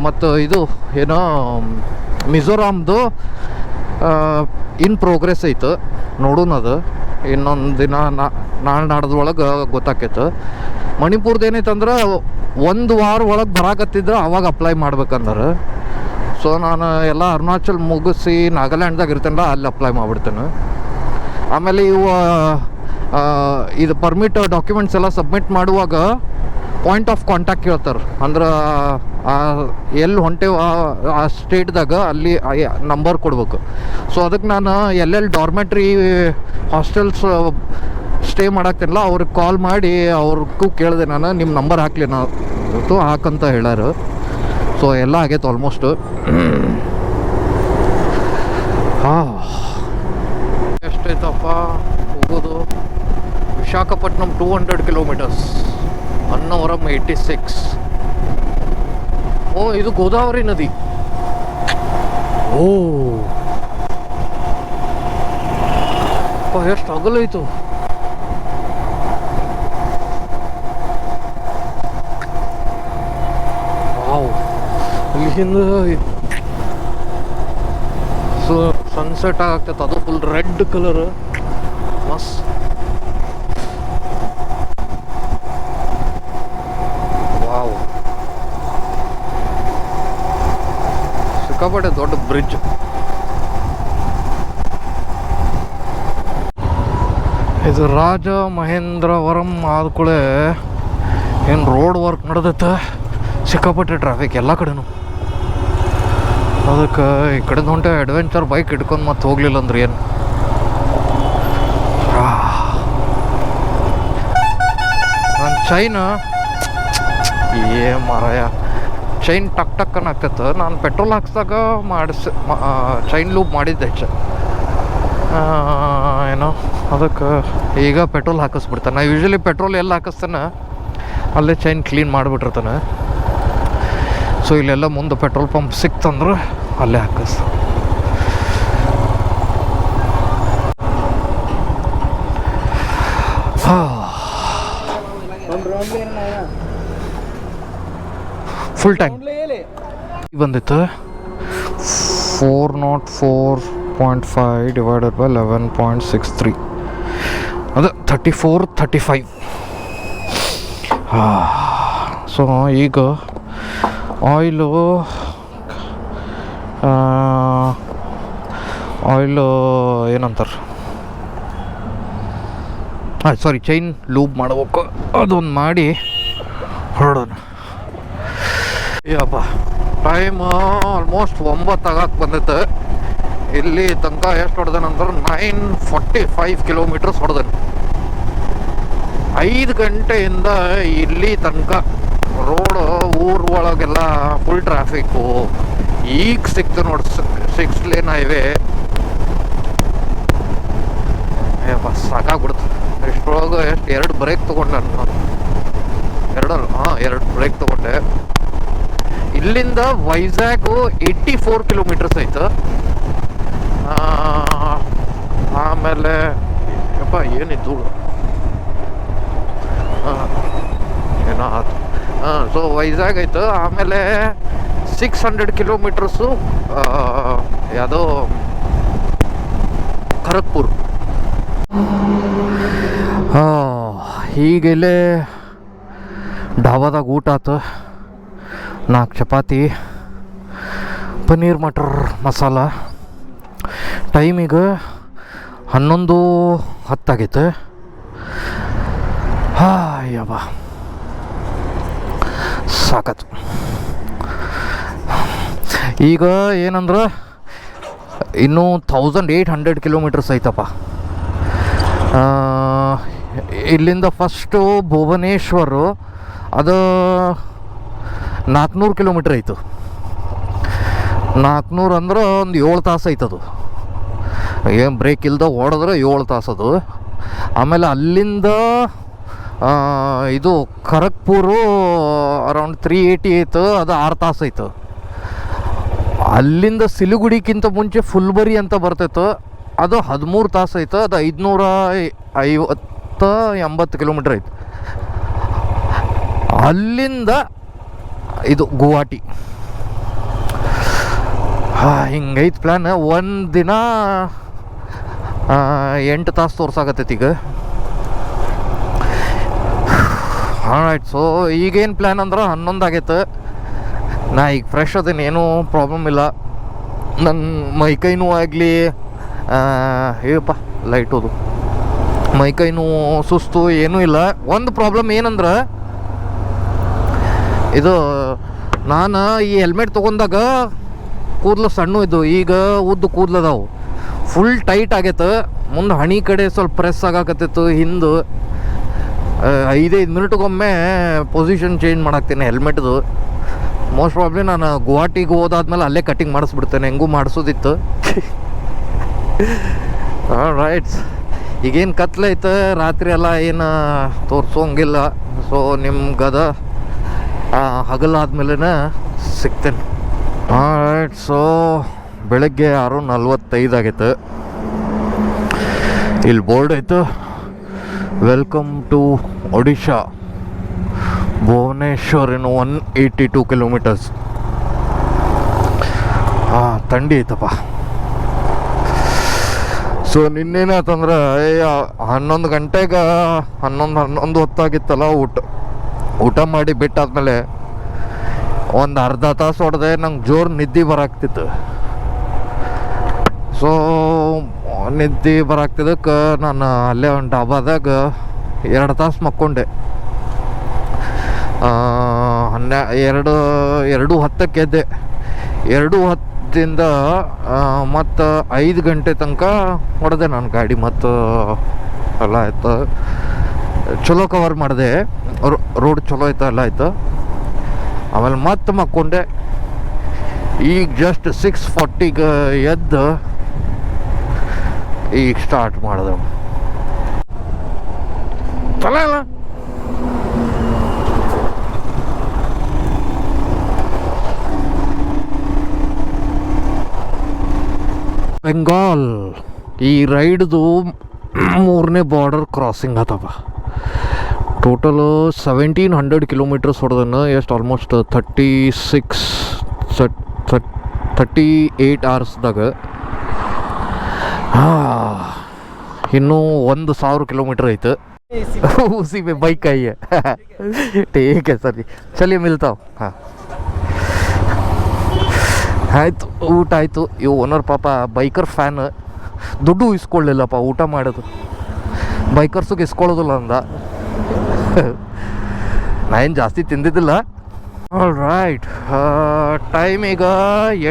ಮತ್ತು ಇದು ಏನೋ ಮಿಜೋರಾಮ್ದು ಇನ್ ಪ್ರೋಗ್ರೆಸ್ ಐತೆ. ನೋಡೋಣ, ಅದು ಇನ್ನೊಂದು ದಿನ ನಾಳೆ ನಾಡ್ದೊಳಗೆ ಗೊತ್ತಾಕೈತೆ. ಮಣಿಪುರ್ದು ಏನೈತಂದ್ರೆ 1 ವಾರ ಒಳಗೆ ಬರಾಕತ್ತಿದ್ರೆ ಅವಾಗ ಅಪ್ಲೈ ಮಾಡ್ಬೇಕಂದ್ರೆ. ಸೊ ನಾನು ಎಲ್ಲ ಅರುಣಾಚಲ್ ಮುಗಿಸಿ ನಾಗಾಲ್ಯಾಂಡ್ದಾಗ ಇರ್ತೇನಲ್ಲ ಅಲ್ಲಿ ಅಪ್ಲೈ ಮಾಡಿಬಿಡ್ತೇನೆ. ಆಮೇಲೆ ಇದು ಪರ್ಮಿಟ್ ಡಾಕ್ಯುಮೆಂಟ್ಸ್ ಎಲ್ಲ ಸಬ್ಮಿಟ್ ಮಾಡುವಾಗ ಪಾಯಿಂಟ್ ಆಫ್ ಕಾಂಟ್ಯಾಕ್ಟ್ ಕೇಳ್ತಾರೆ. ಅಂದ್ರೆ ಎಲ್ಲಿ ಹೊಂಟೇವ ಆ ಸ್ಟೇಟ್ದಾಗ ಅಲ್ಲಿ ನಂಬರ್ ಕೊಡ್ಬೇಕು. ಸೊ ಅದಕ್ಕೆ ನಾನು ಎಲ್ಲೆಲ್ಲಿ ಡಾರ್ಮೆಟ್ರಿ ಹಾಸ್ಟೆಲ್ಸ್ ಸ್ಟೇ ಮಾಡಾಕ್ತಿಲ್ಲ ಅವ್ರಿಗೆ ಕಾಲ್ ಮಾಡಿ ಅವ್ರಿಗೂ ಕೇಳಿದೆ, ನಾನು ನಿಮ್ಮ ನಂಬರ್ ಹಾಕ್ಲಿ ನಾವು ಹಾಕಂತ ಹೇಳ್ಯಾರ. ಸೊ ಎಲ್ಲ ಆಗೈತೆ ಆಲ್ಮೋಸ್ಟ್. ಎಷ್ಟೈತಪ್ಪ ಹೋಗೋದು? ವಿಶಾಖಪಟ್ಟಣಂ 200 ಕಿಲೋಮೀಟರ್ಸ್, ಅನ್ನವರಂ 86. ಓ, ಇದು ಗೋದಾವರಿ ನದಿ. ಓ ಎಷ್ಟು ಅಗಲೈತು. ಇಲ್ಲಿಂದ ಸನ್ಸೆಟ್ ಆಗ್ತೈತೆ. ಅದು ಫುಲ್ ರೆಡ್ ಕಲರ್, ಮಸ್ತ್. ವಾವ್, ಸಿಕ್ಕಾಪಟ್ಟೆ ದೊಡ್ಡ ಬ್ರಿಡ್ಜ್. ಇದು ರಾಜಮಹೇಂದ್ರವರಂ ಆದ್ಕೂಳೆ ಏನು ರೋಡ್ ವರ್ಕ್ ನಡೆದೈತೆ. ಸಿಕ್ಕಾಪಟ್ಟೆ ಟ್ರಾಫಿಕ್ ಎಲ್ಲ ಕಡೆನೂ. ಅದಕ್ಕೆ ಈ ಕಡೆ ಹೊಂಟೆ ಅಡ್ವೆಂಚರ್ ಬೈಕ್ ಇಟ್ಕೊಂಡು ಮತ್ತೆ ಹೋಗ್ಲಿಲ್ಲ ಅಂದ್ರೆ ಏನು. ನನ್ನ ಚೈನ್ ಏ ಮಾರಾಯ ಚೈನ್ ಟಕ್ ಟಕ್ಕನ್ ಆಗ್ತೈತೆ. ನಾನು ಪೆಟ್ರೋಲ್ ಹಾಕ್ಸ್ದಾಗ ಚೈನ್ ಲೂಪ್ ಮಾಡಿದ್ದೆ ಏನೋ ಅದಕ್ಕೆ ಈಗ ಪೆಟ್ರೋಲ್ ಹಾಕಿಸ್ಬಿಡ್ತಾನೆ. ನಾ ಯೂಶ್ವಲಿ ಪೆಟ್ರೋಲ್ ಎಲ್ಲಿ ಹಾಕಿಸ್ತಾನೆ ಅಲ್ಲೇ ಚೈನ್ ಕ್ಲೀನ್ ಮಾಡಿಬಿಟ್ಟಿರ್ತಾನೆ. ಸೊ ಇಲ್ಲೆಲ್ಲ ಮುಂದೆ ಪೆಟ್ರೋಲ್ ಪಂಪ್ ಸಿಕ್ತಂದ್ರೆ ಅಲ್ಲೇ ಹಾಕಿಸ್ತಾನೆ. ಫುಲ್ ಟ್ಯಾಂಕ್ ಬಂದಿತ್ತು 404.5 ಡಿವೈಡೆಡ್ ಬೈ 11.63 ಅದು 34-35. ಸೊ ಈಗ ಆಯಿಲು ಏನಂತಾರೆ ಸಾರಿ ಚೈನ್ ಲೂಬ್ ಮಾಡಬೇಕು. ಅದೊಂದು ಮಾಡಿ ಹೊರಡೋಣ. ಅಯ್ಯಪ್ಪ ಟೈಮ್ ಆಲ್ಮೋಸ್ಟ್ 9 ಆಗಕ್ಕೆ ಬಂದೈತೆ. ಇಲ್ಲಿ ತನಕ ಎಷ್ಟು ಹೊಡೆದನಂದ್ರೆ 945 ಕಿಲೋಮೀಟರ್ಸ್ ಹೊಡೆದನು. 5 ಗಂಟೆಯಿಂದ ಇಲ್ಲಿ ತನಕ ರೋಡ್ ಊರ ಒಳಗೆಲ್ಲ ಫುಲ್ ಟ್ರಾಫಿಕ್ಕು. ಈಗ ಸಿಕ್ತು ನೋಡಿ 6 ಲೇನ್ ಹೈವೇ. ಅಯ್ಯಪ್ಪ ಸಾಕಾಗ್ಬಿಡ್ತು. ಇಷ್ಟರೊಳಗೆ ಎಷ್ಟು 2 ಬ್ರೇಕ್ ತೊಗೊಂಡೆ ನಾನು. 2 ಬ್ರೇಕ್ ತೊಗೊಂಡೆ. ಇಲ್ಲಿಂದ ವೈಜಾಗು 84 ಕಿಲೋಮೀಟರ್ಸ್ ಐತೆ. ಆಮೇಲೆ ಯಪ್ಪ ಏನಿತ್ತು ಏನೋ ಆಯ್ತು. ಸೊ ವೈಜಾಗ್ ಐತೆ. ಆಮೇಲೆ 600 ಕಿಲೋಮೀಟರ್ಸು ಯಾವುದೋ ಖರಗ್ಪುರ್. ಹೀಗೆಲ್ಲೇ ಢಾಬಾದಾಗ ಊಟ ಆಯ್ತು. 4 ಚಪಾತಿ, ಪನ್ನೀರ್ ಮಟರ್ ಮಸಾಲ. ಟೈಮಿಗೆ 11:10 ಆಗೈತೆ. ಯವ್ವ ಸಾಕತ್ತು. ಈಗ ಏನಂದ್ರೆ ಇನ್ನೂ 1800 ಕಿಲೋಮೀಟರ್ಸ್ ಐತಪ್ಪ. ಇಲ್ಲಿಂದ ಫಸ್ಟು ಭುವನೇಶ್ವರು ಅದು 400 ಕಿಲೋಮೀಟ್ರ್ ಐತು. 400 ಅಂದ್ರೆ ಒಂದು 7 ತಾಸು ಐತದು. ಏನು ಬ್ರೇಕ್ ಇಲ್ದ ಓಡಿದ್ರೆ 7 ತಾಸು ಅದು. ಆಮೇಲೆ ಅಲ್ಲಿಂದ ಇದು ಖರಗ್ಪುರು ಅರೌಂಡ್ 380 ಐತು. ಅದು 6 ತಾಸು ಐತು. ಅಲ್ಲಿಂದ ಸಿಲಿಗುಡಿಗಿಂತ ಮುಂಚೆ ಫುಲ್ಬರಿ ಅಂತ ಬರ್ತೈತೆ. ಅದು 13 ತಾಸು ಐತೆ. ಅದು 550-80 ಕಿಲೋಮೀಟ್ರ್ ಐತೆ. ಅಲ್ಲಿಂದ ಇದು ಗುವಾಹಟಿ. ಹಿಂಗೈತೆ ಪ್ಲ್ಯಾನ್. ಒಂದು ದಿನ 8 ತಾಸು ತೋರ್ಸಾಕತ್ತೈತಿ ಈಗ. ಆಯ್ತು. ಸೊ ಈಗೇನು ಪ್ಲ್ಯಾನ್ ಅಂದ್ರೆ 11 ಆಗೈತೆ. ನಾ ಈಗ ಫ್ರೆಶ್ ಅದೇನು ಏನೂ ಪ್ರಾಬ್ಲಮ್ ಇಲ್ಲ. ನನ್ನ ಮೈಕೈ ನೋವು ಆಗಲಿ ಹೇಳಪ್ಪ ಲೈಟೋದು ಮೈಕೈ ನೋವು ಸುಸ್ತು ಏನೂ ಇಲ್ಲ. ಒಂದು ಪ್ರಾಬ್ಲಮ್ ಏನಂದ್ರೆ ಇದು ನಾನು ಈ ಹೆಲ್ಮೆಟ್ ತೊಗೊಂಡಾಗ ಕೂದಲು ಸಣ್ಣ ಇದ್ದು, ಈಗ ಉದ್ದು ಕೂದಲದಾವು ಫುಲ್ ಟೈಟ್ ಆಗೈತೆ. ಮುಂದೆ ಹಣಿ ಕಡೆ ಸ್ವಲ್ಪ ಪ್ರೆಸ್ ಆಗಾಕತ್ತಿತ್ತು. ಹಿಂದೆ 5-5 ಮಿನಿಟ್ಗೊಮ್ಮೆ ಪೊಸಿಷನ್ ಚೇಂಜ್ ಮಾಡಾಕ್ತೀನಿ ಹೆಲ್ಮೆಟ್ದು. ಮೋಸ್ಟ್ ಪ್ರಾಬ್ಲಿ ನಾನು ಗುವಾಹಟಿಗೆ ಹೋದಾದ್ಮೇಲೆ ಅಲ್ಲೇ ಕಟಿಂಗ್ ಮಾಡಿಸ್ಬಿಡ್ತೇನೆ. ಹೆಂಗೂ ಮಾಡಿಸೋದಿತ್ತು. ರೈಟ್ಸ್. ಈಗೇನು ಕತ್ಲೈತೆ ರಾತ್ರಿ ಎಲ್ಲ ಏನು ತೋರಿಸೋಂಗಿಲ್ಲ. ಸೊ ನಿಮ್ಗದ ಹಗಲಾದ್ಮೇಲೆ ಸಿಗ್ತೇನೆ. ರೈಟ್. ಸೊ ಬೆಳಗ್ಗೆ 6:45 ಆಗೈತೆ. ಇಲ್ಲಿ ಬೋರ್ಡ್ ಐತೆ, ವೆಲ್ಕಮ್ ಟು ಒಡಿಶಾ ಭುವನೇಶ್ವರ್ ಇನ್ನು 182 ಕಿಲೋಮೀಟರ್ಸ್. ಥಂಡಿ ಐತಪ್ಪ. ಸೊ ನಿನ್ನೇನಾಯ್ತಂದ್ರೆ 11 ಗಂಟೆಗೆ 11 ಹೊತ್ತಾಗಿತ್ತಲ್ಲ. ಊಟ ಮಾಡಿ ಬಿಟ್ಟಾದ್ಮೇಲೆ ಒಂದು ಅರ್ಧ ತಾಸು ಹೊಡೆದೆ. ನಂಗೆ ಜೋರು ನಿದ್ದೆ ಬರಾಕ್ತಿತ್ತು. ಸೊ ನಿದ್ದೆ ಬರಾಕ್ತಿದ್ದಕ್ಕೆ ನಾನು ಅಲ್ಲೇ ಒಂದು ಡಾಬಾದಾಗ 2 ತಾಸು ಮಕ್ಕೊಂಡೆ. 2:10 ಎದ್ದೆ. 2:10 ಮತ್ತು 5 ಗಂಟೆ ತನಕ ಹೊಡೆದೆ ನಾನು ಗಾಡಿ. ಮತ್ತು ಎಲ್ಲ ಆಯ್ತು. ಚಲೋ ಕವರ್ ಮಾಡಿದೆ. ರೋಡ್ ಚಲೋ ಆಯ್ತು, ಎಲ್ಲ ಆಯ್ತು. ಆಮೇಲೆ ಮತ್ತೆ ಮಕ್ಕೊಂಡೆ. ಈಗ ಜಸ್ಟ್ 6:40ಗೆ ಎದ್ದು ಈಗ ಸ್ಟಾರ್ಟ್ ಮಾಡಿದೆ. ಚಲೋ ಅಲ್ಲ? ಬೆಂಗಾಲ್ ಈ ರೈಡ್ದು 3ನೇ ಬಾರ್ಡರ್ ಕ್ರಾಸಿಂಗ್ ಆತಪ್ಪ. ಟೋಟಲು 1700 ಕಿಲೋಮೀಟರ್ಸ್ ಹೊಡೆದನ್ನು. ಎಷ್ಟು ಆಲ್ಮೋಸ್ಟ್ 38 ಅವರ್ಸ್ದಾಗ. ಇನ್ನೂ 1000 ಕಿಲೋಮೀಟರ್ ಐತೆ. उसी में बाइक आई है. ठीक है सर जी, चलिए मिलता हूँ. हाँ ಆಯಿತು, ಊಟ ಆಯಿತು. ಇವು ಓನರ್ ಪಾಪ ಬೈಕರ್ ಫ್ಯಾನ್, ದುಡ್ಡು ಇಸ್ಕೊಳ್ಳಿಲ್ಲಪ್ಪ ಊಟ ಮಾಡೋದು. ಬೈಕರ್ಸಿಗೆ ಇಸ್ಕೊಳ್ಳೋದಿಲ್ಲ ಅಂದ. ನಾ ಏನು ಜಾಸ್ತಿ ತಿಂದಿದ್ದಿಲ್ಲ. ಆಲ್ ರೈಟ್, ಟೈಮ್ ಈಗ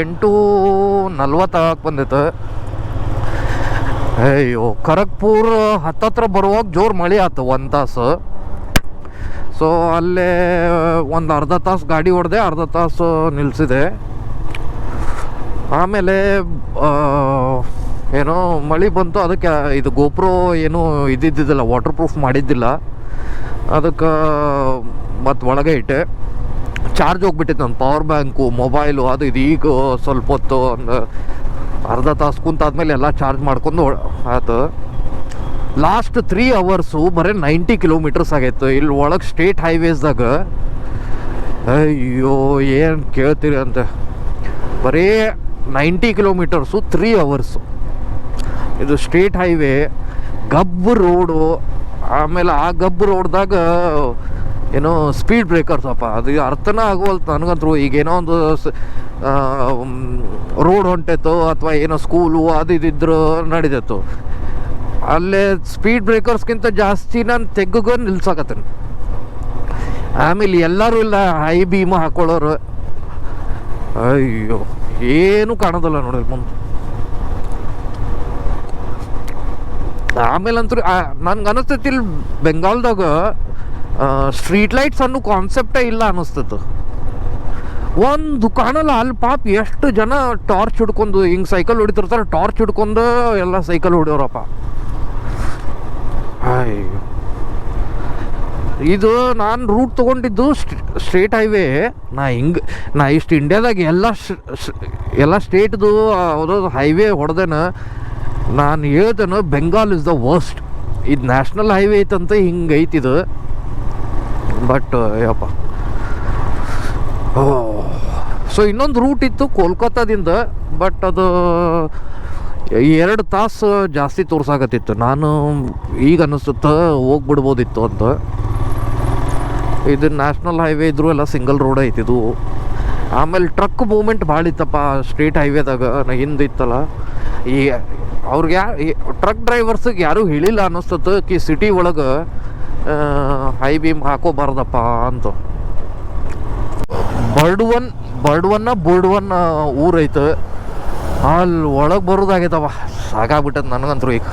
8:40 ಬಂದೈತೆ. ಅಯ್ಯೋ, ಖರಗ್ಪುರ್ ಹತ್ತತ್ರ ಬರುವಾಗ ಜೋರು ಮಳೆ ಆಯ್ತು 1 ತಾಸು. ಸೊ ಅಲ್ಲೇ ಒಂದು ಅರ್ಧ ತಾಸು ಗಾಡಿ ಹೊಡೆದೆ, ಅರ್ಧ ತಾಸು ನಿಲ್ಲಿಸಿದೆ. ಆಮೇಲೆ ಏನೋ ಮಳೆ ಬಂತು. ಅದಕ್ಕೆ ಇದು ಗೋಪ್ರೋ ಏನೂ ಇದ್ದಿದ್ದಿಲ್ಲ, ವಾಟರ್ ಪ್ರೂಫ್ ಮಾಡಿದ್ದಿಲ್ಲ. ಅದಕ್ಕೆ ಮತ್ತು ಒಳಗೆ ಇಟ್ಟೆ. ಚಾರ್ಜ್ ಹೋಗ್ಬಿಟ್ಟಿತ್ತು ನನ್ನ ಪವರ್ ಬ್ಯಾಂಕು, ಮೊಬೈಲು, ಅದು ಇದು. ಈಗ ಸ್ವಲ್ಪ ಹೊತ್ತು ಒಂದು ಅರ್ಧ ತಾಸು ಕುಂತಾದ್ಮೇಲೆ ಎಲ್ಲ ಚಾರ್ಜ್ ಮಾಡ್ಕೊಂಡು ಆಯ್ತು. ಲಾಸ್ಟ್ 3 ಅವರ್ಸು ಬರೀ 90 ಕಿಲೋಮೀಟರ್ಸ್ ಆಗೈತೆ ಇಲ್ಲಿ ಒಳಗೆ ಸ್ಟೇಟ್ ಹೈವೇಸ್ದಾಗ. ಅಯ್ಯೋ ಏನು ಕೇಳ್ತೀರಿ ಅಂತ, ಬರೀ 90 ಕಿಲೋಮೀಟರ್ಸು 3 ಅವರ್ಸು. ಇದು ಸ್ಟೇಟ್ ಹೈವೇ, ಗಬ್ಬು ರೋಡು. ಆಮೇಲೆ ಆ ಗಬ್ಬು ರೋಡ್ದಾಗ ಏನೋ ಸ್ಪೀಡ್ ಬ್ರೇಕರ್ಸಪ್ಪ, ಅದು ಅರ್ಥನೇ ಆಗೋಲ್ತು ನನಗಂತೂ. ಈಗೇನೋ ಒಂದು ರೋಡ್ ಹೊಂಟೈತೋ ಅಥವಾ ಏನೋ ಸ್ಕೂಲು ಅದು ಇದಿದ್ರು ನಡೀತೈತು. ಅಲ್ಲೇ ಸ್ಪೀಡ್ ಬ್ರೇಕರ್ಸ್ಗಿಂತ ಜಾಸ್ತಿ ನಾನು ತೆಗ್ಗು ನಿಲ್ಸಕತ್ತೇನೆ. ಆಮೇಲೆ ಎಲ್ಲರೂ ಇಲ್ಲ ಹೈ ಬೀಮ ಹಾಕೊಳ್ಳೋರು. ಅಯ್ಯೋ ಏನು ಕಾಣೋದಿಲ್ಲ ನೋಡಿ ಮುಂದೆ. ಆಮೇಲೆ ಅಂತೂ ನನ್ಗೆ ಅನಿಸ್ತೈತಿ ಇಲ್ಲಿ ಬೆಂಗಾಲ್ದಾಗ ಸ್ಟ್ರೀಟ್ ಲೈಟ್ಸ್ ಅನ್ನೋ ಕಾನ್ಸೆಪ್ಟೇ ಇಲ್ಲ ಅನ್ನಿಸ್ತೈತೆ. ಒಂದು ದುಕಾನಲ್ಲಿ ಅಲ್ಲಿ ಪಾಪ ಎಷ್ಟು ಜನ ಟಾರ್ಚ್ ಹಿಡ್ಕೊಂಡು ಹಿಂಗೆ ಸೈಕಲ್ ಹೊಡಿತಿರ್ತಾರೆ, ಟಾರ್ಚ್ ಹಿಡ್ಕೊಂಡು ಎಲ್ಲ ಸೈಕಲ್ ಹೊಡಿಯೋರಪ್ಪ. ಅಯ್ಯೋ, ಇದು ನಾನು ರೂಟ್ ತೊಗೊಂಡಿದ್ದು ಸ್ಟೇಟ್ ಹೈವೇ. ನಾ ಇಷ್ಟು ಇಂಡಿಯಾದಾಗ ಎಲ್ಲ ಸ್ಟೇಟ್ದು ಯಾವುದಾದ್ರು ಹೈವೇ ಹೊಡೆದೇನ. ನಾನು ಹೇಳ್ದೇನು ಬೆಂಗಾಲ್ ಇಸ್ ದ ವರ್ಸ್ಟ್. ಇದು ನ್ಯಾಷನಲ್ ಹೈವೇ ಐತಂತ ಹಿಂಗೆ ಐತಿದು. ಬಟ್ ಯಪ್ಪ, ಸೊ ಇನ್ನೊಂದು ರೂಟ್ ಇತ್ತು ಕೋಲ್ಕತ್ತಾದಿಂದ, ಬಟ್ ಅದು 2 ತಾಸು ಜಾಸ್ತಿ ತೋರ್ಸಾಕತ್ತಿತ್ತು. ನಾನು ಈಗ ಅನ್ನಿಸುತ್ತೆ ಹೋಗ್ಬಿಡ್ಬೋದಿತ್ತು ಅಂತ. ಇದು ನ್ಯಾಷನಲ್ ಹೈವೇ ಇದ್ರೂ ಎಲ್ಲ ಸಿಂಗಲ್ ರೋಡ್ ಐತಿದು. ಆಮೇಲೆ ಟ್ರಕ್ ಮೂವ್ಮೆಂಟ್ ಭಾಳ ಇತ್ತಪ್ಪ ಸ್ಟ್ರೇಟ್ ಹೈವೇದಾಗ. ಹಿಂದೆ ಇತ್ತಲ್ಲ, ಈ ಅವ್ರಿಗೆ ಟ್ರಕ್ ಡ್ರೈವರ್ಸಿಗೆ ಯಾರೂ ಹೇಳಿಲ್ಲ ಅನ್ನಿಸ್ತತ್ತು ಕಿ ಸಿಟಿ ಒಳಗೆ ಹೈ ಬೀಮ್ ಹಾಕೋಬಾರ್ದಪ್ಪ ಅಂತ. ಬರ್ಡ್ವನ್ನ ಊರೈತೆ, ಅಲ್ಲಿ ಒಳಗೆ ಬರೋದಾಗೈತವ. ಸಾಕಾಗ್ಬಿಟ್ಟದ ನನಗಂತೂ. ಈಗ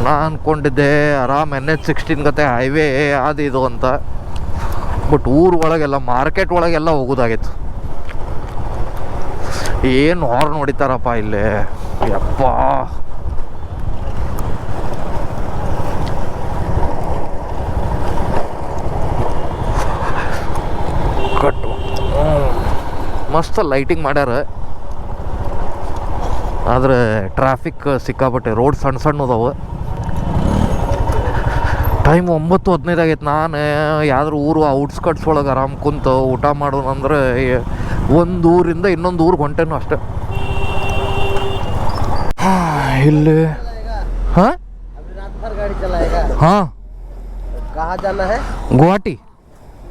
ನಾ ಅಂದ್ಕೊಂಡಿದ್ದೆ ಆರಾಮ್ NH-16 ಗತೆ ಹೈವೇ ಅದು ಇದು ಅಂತ. ಬಟ್ ಊರು ಒಳಗೆಲ್ಲ ಮಾರ್ಕೆಟ್ ಒಳಗೆಲ್ಲ ಹೋಗೋದಾಗಿತ್ತು. ಏನು ಹಾರ್ನ್ ಹೊಡಿತಾರಪ್ಪ ಇಲ್ಲೇ, ಯಪ್ಪ. ಕಟ್ಟು ಮಸ್ತ್ ಲೈಟಿಂಗ್ ಮಾಡ್ಯಾರ. ಆದರೆ ಟ್ರಾಫಿಕ್ ಸಿಕ್ಕಾಪಟ್ಟೆ, ರೋಡ್ ಸಣ್ಣ ಅದಾವೆ. ಟೈಮ್ 9:15 ಆಗೈತೆ. ನಾನು ಯಾವ್ದಾರು ಊರು ಔಟ್ಸ್ಕಟ್ಸ್ ಒಳಗೆ ಆರಾಮ್ ಕುಂತು ಊಟ ಮಾಡೋಣಂದ್ರೆ ಒಂದು ಊರಿಂದ ಇನ್ನೊಂದು ಊರಿಗೆ ಹೊಂಟೇನು ಅಷ್ಟೆ. ಇಲ್ಲಿ ಹಾಂ ಹಾಂ कहाँ जाना है? गुवाहाटी.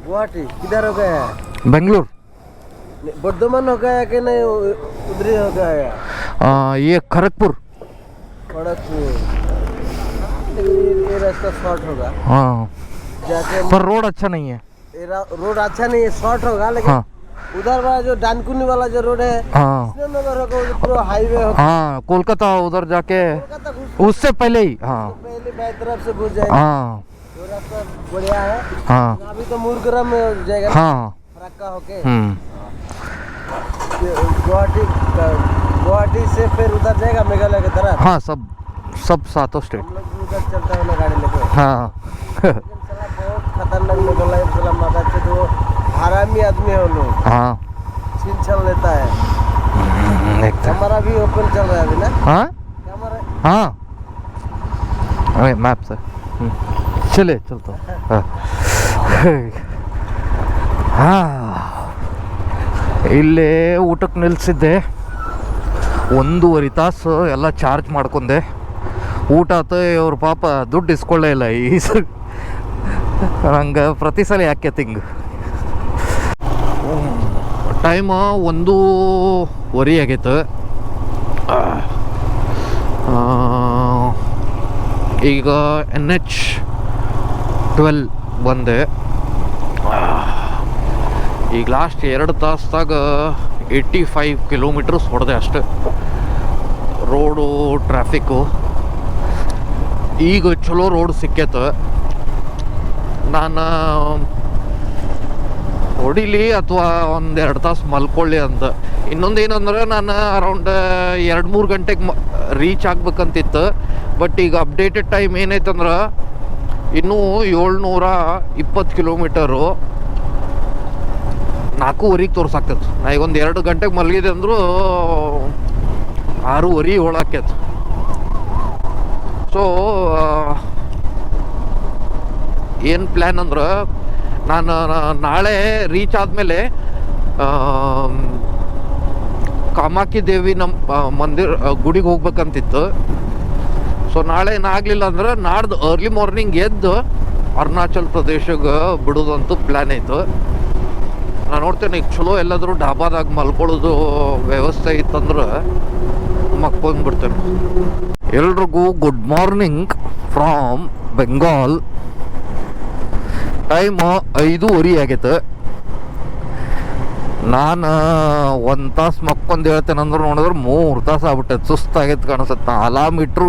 गुवाहाटी किधर हो गया है? बेंगलुरु. बर्धमान हो गया कि नहीं, उधर ही हो गया है? ये खड़गपुर. खड़गपुर ये रास्ता शॉर्ट होगा. हाँ, जाके पर रोड अच्छा नहीं है. रोड अच्छा नहीं है, शॉर्ट होगा. लेकिन हाँ, उधर वाला जो डानकुनी वाला जो रोड है, हाँ नगर होगा, वो पूरा हाईवे होगा. हाँ, कोलकाता उधर जाके कोलकाता घुस उससे पहले ही. हाँ पहले बाई तरफ से घुस जाएगा. हाँ, तो रास्ता बढ़िया है। हाँ अभी तो मुरग्राम में जाएगा ना, हाँ फरक्का होके गुवाहाटी से फिर उधर जाएगा मेघालय की तरफ। हाँ सब सातों स्टेट। हम लोग भी उधर चलता है ना गाड़ी लेके। हाँ लेकिन साला बहुत खतरनाक मेघालय साला माता से तो हरामी आदमी है वो लोग, हाँ छीन छान लेता है। देखते हैं। हमारा भी ओपन चल रहा है अभी ना हाँ हमारा। हाँ अरे मैप से चले चलता हाँ ಹಾಂ ಇಲ್ಲೇ ಊಟಕ್ಕೆ ನಿಲ್ಲಿಸಿದ್ದೆ 1.5 ತಾಸು ಎಲ್ಲ ಚಾರ್ಜ್ ಮಾಡ್ಕೊಂಡೆ. ಊಟ ಆತು, ಇವ್ರ ಪಾಪ ದುಡ್ಡು ಇಸ್ಕೊಳ್ಳೇ ಇಲ್ಲ ಈ ನಂಗೆ ಪ್ರತಿ ಸಲ ಯಾಕೆ ತಿಂಗ್ ಟೈಮ್ 1:15 ಆಗೈತೆ. ಈಗ NH12 ಬಂದೆ. ಈಗ ಲಾಸ್ಟ್ 2 ತಾಸ್ದಾಗ 85 ಕಿಲೋಮೀಟರ್ಸ್ ಹೊಡೆದೆ ಅಷ್ಟೆ. ರೋಡು ಟ್ರಾಫಿಕ್ಕು ಈಗ ಚಲೋ ರೋಡ್ ಸಿಕ್ಕೈತೆ. ನಾನು ಹೊಡಿಲಿ ಅಥವಾ 1-2 ತಾಸು ಮಲ್ಕೊಳ್ಳಿ ಅಂತ. ಇನ್ನೊಂದು ಏನಂದ್ರೆ ನಾನು ಅರೌಂಡ್ 2-3 ಗಂಟೆಗೆ ರೀಚ್ ಆಗ್ಬೇಕಂತಿತ್ತು. ಬಟ್ ಈಗ ಅಪ್ಡೇಟೆಡ್ ಟೈಮ್ ಏನೈತಂದ್ರೆ ಇನ್ನೂ 720 ಕಿಲೋಮೀಟರು 4:15 ತೋರ್ಸಾಕ್ತೈತೆ. ನಾ ಈಗ 1-2 ಗಂಟೆಗೆ ಮಲಗಿದೆ ಅಂದರೂ 6:30-7 ಆಕೈತೆ. ಸೊ ಏನು ಪ್ಲ್ಯಾನ್ ಅಂದ್ರೆ ನಾನು ನಾಳೆ ರೀಚ್ ಆದಮೇಲೆ ಕಾಮಾಕ್ಷಿ ದೇವಿ ನಮ್ಮ ಗುಡಿಗೆ ಹೋಗ್ಬೇಕಂತಿತ್ತು. ಸೊ ನಾಳೆ ಏನಾಗಲಿಲ್ಲ ಅಂದ್ರೆ ನಾಡ್ದು ಅರ್ಲಿ ಮಾರ್ನಿಂಗ್ ಎದ್ದು ಅರುಣಾಚಲ್ ಪ್ರದೇಶಕ್ಕೆ ಬಿಡೋದಂತೂ ಪ್ಲ್ಯಾನ್ ಐತು. ನಾನು ನೋಡ್ತೇನೆ ಈಗ ಚಲೋ ಎಲ್ಲಾದರೂ ಡಾಬಾದಾಗ ಮಲ್ಕೊಳ್ಳೋದು ವ್ಯವಸ್ಥೆ ಇತ್ತಂದ್ರೆ ಮಕ್ಕೊಂಡ್ಬಿಡ್ತೇನೆ. ಎಲ್ರಿಗೂ good morning from Bengal. Time 5:30 ಆಗೈತೆ. ನಾನು 1 ತಾಸು ಮಕ್ಕೊಂದು ಹೇಳ್ತೇನೆ ಅಂದ್ರೆ ನೋಡಿದ್ರೆ 3 ತಾಸು ಆಗ್ಬಿಟ್ಟೈತೆ. ಸುಸ್ತಾಗೈತೆ ಕಾಣಿಸುತ್ತೆ. ನಾ ಅಲಾರ್ಮ್ ಇಟ್ಟರು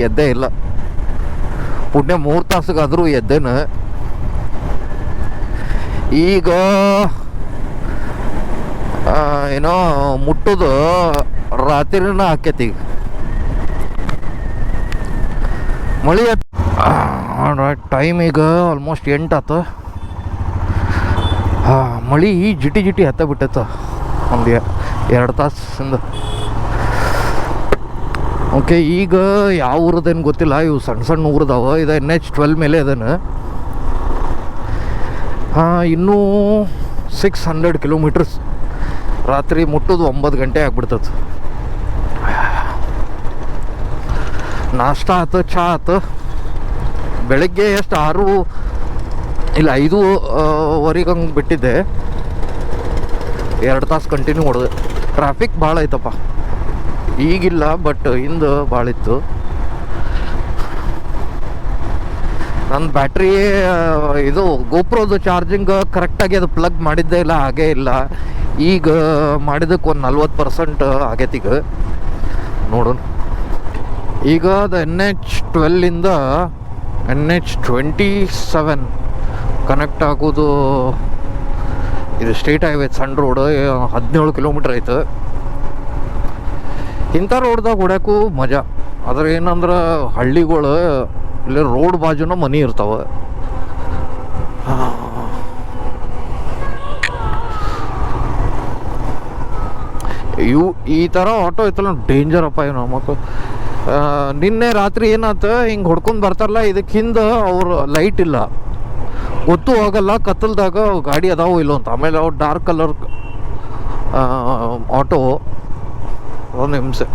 ಎದ್ದೇ ಇಲ್ಲ. ಪುಣ್ಯ 3 ತಾಸಿಗಾದರೂ ಎದ್ದೇನು. ಈಗ ಏನೋ ಮುಟ್ಟೋದು ರಾತ್ರಿನ ಆಕೈತಿ. ಈಗ ಮಳೆ ಟೈಮ್ ಈಗ ಆಲ್ಮೋಸ್ಟ್ 8 ಆತು. ಮಳೆ ಜಿಟಿ ಜಿಟಿ ಹತ್ತ ಬಿಟ್ಟೈತ ಒಂದು 2 ತಾಸಿಂದ. ಓಕೆ, ಈಗ ಯಾವ ಊರದೇನು ಗೊತ್ತಿಲ್ಲ. ಇವು ಸಣ್ಣ ಸಣ್ಣ ಊರದಾವ. ಇದು NH12 ಮೇಲೆ ಅದೇನು. ಇನ್ನೂ 600 ಕಿಲೋಮೀಟರ್ಸ್. ರಾತ್ರಿ ಮುಟ್ಟೋದು 9 ಗಂಟೆ ಆಗ್ಬಿಡ್ತದೆ. ನಾಷ್ಟ ಆತು, ಚಹಾ ಆತು. ಬೆಳಗ್ಗೆ ಎಷ್ಟು 5:15 ಹಂಗೆ ಬಿಟ್ಟಿದ್ದೆ. 2 ತಾಸು ಕಂಟಿನ್ಯೂ ಹೊಡೆದೆ. ಟ್ರಾಫಿಕ್ ಭಾಳ ಐತಪ್ಪ. ಈಗಿಲ್ಲ, ಬಟ್ ಹಿಂದೆ ಭಾಳ ಇತ್ತು. ನನ್ನ ಬ್ಯಾಟ್ರಿ ಇದು ಗೋಪ್ರೋದು ಚಾರ್ಜಿಂಗ್ ಕರೆಕ್ಟಾಗಿ ಅದು ಪ್ಲಗ್ ಮಾಡಿದ್ದೇ ಇಲ್ಲ, ಹಾಗೇ ಇಲ್ಲ. ಈಗ ಮಾಡಿದಕ್ಕೆ ಒಂದು 40% ಆಗೈತಿ. ಈಗ ನೋಡೋಣ. ಈಗ ಅದು NH12ಇಂದ NH27 ಕನೆಕ್ಟ್ ಆಗೋದು. ಇದು ಸ್ಟೇಟ್ ಹೈವೇ, ಸಣ್ಣ ರೋಡ್, 17 ಕಿಲೋಮೀಟ್ರ್ ಐತೆ. ಇಂಥ ರೋಡ್ದಾಗ ಹೊಡ್ಯಾಕು ಮಜಾ. ಅದ್ರ ಏನಂದ್ರೆ ಹಳ್ಳಿಗಳು ಇಲ್ಲಿ ರೋಡ್ ಬಾಜುನ ಮನೆ ಇರ್ತಾವೆ. ಈ ಥರ ಆಟೋ ಐತಲ್ಲ ಡೇಂಜರ್ ಅಪ್ಪ. ಏನು ಮಕ್ಕಳು ನಿನ್ನೆ ರಾತ್ರಿ ಏನಾಯ್ತು, ಹಿಂಗೆ ಹೊಡ್ಕೊಂಡು ಬರ್ತಾರಲ್ಲ, ಇದಕ್ಕೆ ಹಿಂದೆ ಅವ್ರು ಲೈಟ್ ಇಲ್ಲ, ಗೊತ್ತು ಹೋಗಲ್ಲ ಕತ್ತಲ್ದಾಗ ಗಾಡಿ ಅದಾವೋ ಇಲ್ಲೋ ಅಂತ. ಆಮೇಲೆ ಅವ್ರು ಡಾರ್ಕ್ ಕಲರ್ ಆಟೋ, ಒಂದು ಹಿಂಸೆ.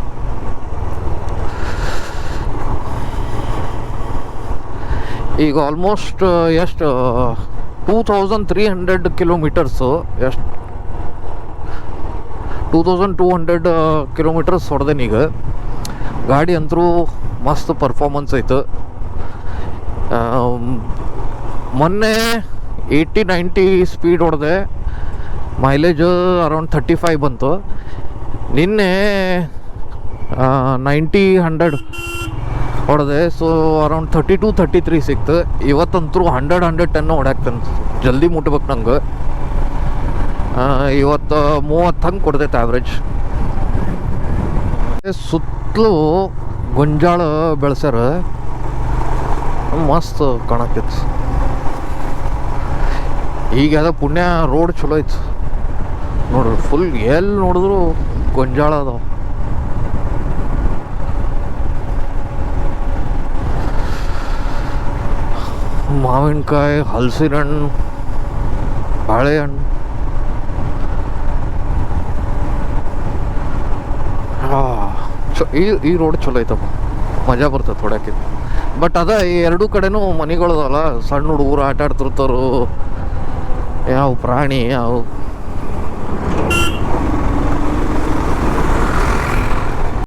ಈಗ ಆಲ್ಮೋಸ್ಟ್ ಎಷ್ಟು 2300 ಕಿಲೋಮೀಟರ್ಸು, ಎಷ್ಟು 2200 ಕಿಲೋಮೀಟರ್ಸ್ ಹೊಡೆದೇನೀಗ. ಗಾಡಿ ಅಂತರೂ ಮಸ್ತ್ ಪರ್ಫಾರ್ಮೆನ್ಸ್ ಐತೆ. ಮೊನ್ನೆ 80-90 ಸ್ಪೀಡ್ ಹೊಡೆದೆ, ಮೈಲೇಜ್ ಅರೌಂಡ್ 35 ಬಂತು. ನಿನ್ನೆ 90-100 ಹೊಡೆದೆ. ಸೊ ಅರೌಂಡ್ 32-33 ಸಿಕ್ತು. ಇವತ್ತಂತರೂ 110 ಹೊಡ್ಯಾಕ್ತಾನೆ, ಜಲ್ದಿ ಮುಟ್ಬೇಕು ನಂಗೆ. ಇವತ್ತು 30 ಹಂಗೆ ಕೊಡ್ತೈತೆ ಆ್ಯಾವ್ರೇಜ್. ಸುತ್ತಲೂ ಗೊಂಜಾಳ ಬೆಳೆಸ್ಯಾರ, ಮಸ್ತ್ ಕಾಣಕೈತಿ. ಈಗ ಅದ ಪುಣ್ಯ ರೋಡ್ ಚಲೋ ಐತಿ ನೋಡ್ರಿ, ಫುಲ್ ಎಲ್ಲಿ ನೋಡಿದ್ರು ಗೊಂಜಾಳ ಅದಾವ. ಮಾವಿನಕಾಯಿ, ಹಲಸಿನ ಹಣ್ಣು, ಬಾಳೆಹಣ್ಣು. ಈ ರೋಡ್ ಚಲೋ ಐತಪ್ಪ, ಮಜಾ ಬರ್ತದೆ ಹೊಡ್ಯಾಕೆ. ಬಟ್ ಅದ ಈ ಎರಡೂ ಕಡೆನೂ ಮನೆಗಳದಲ್ಲ, ಸಣ್ಣ ಹುಡುಗರು ಆಟ ಆಡ್ತಿರ್ತಾರು, ಯಾವ ಪ್ರಾಣಿ ಯಾವ.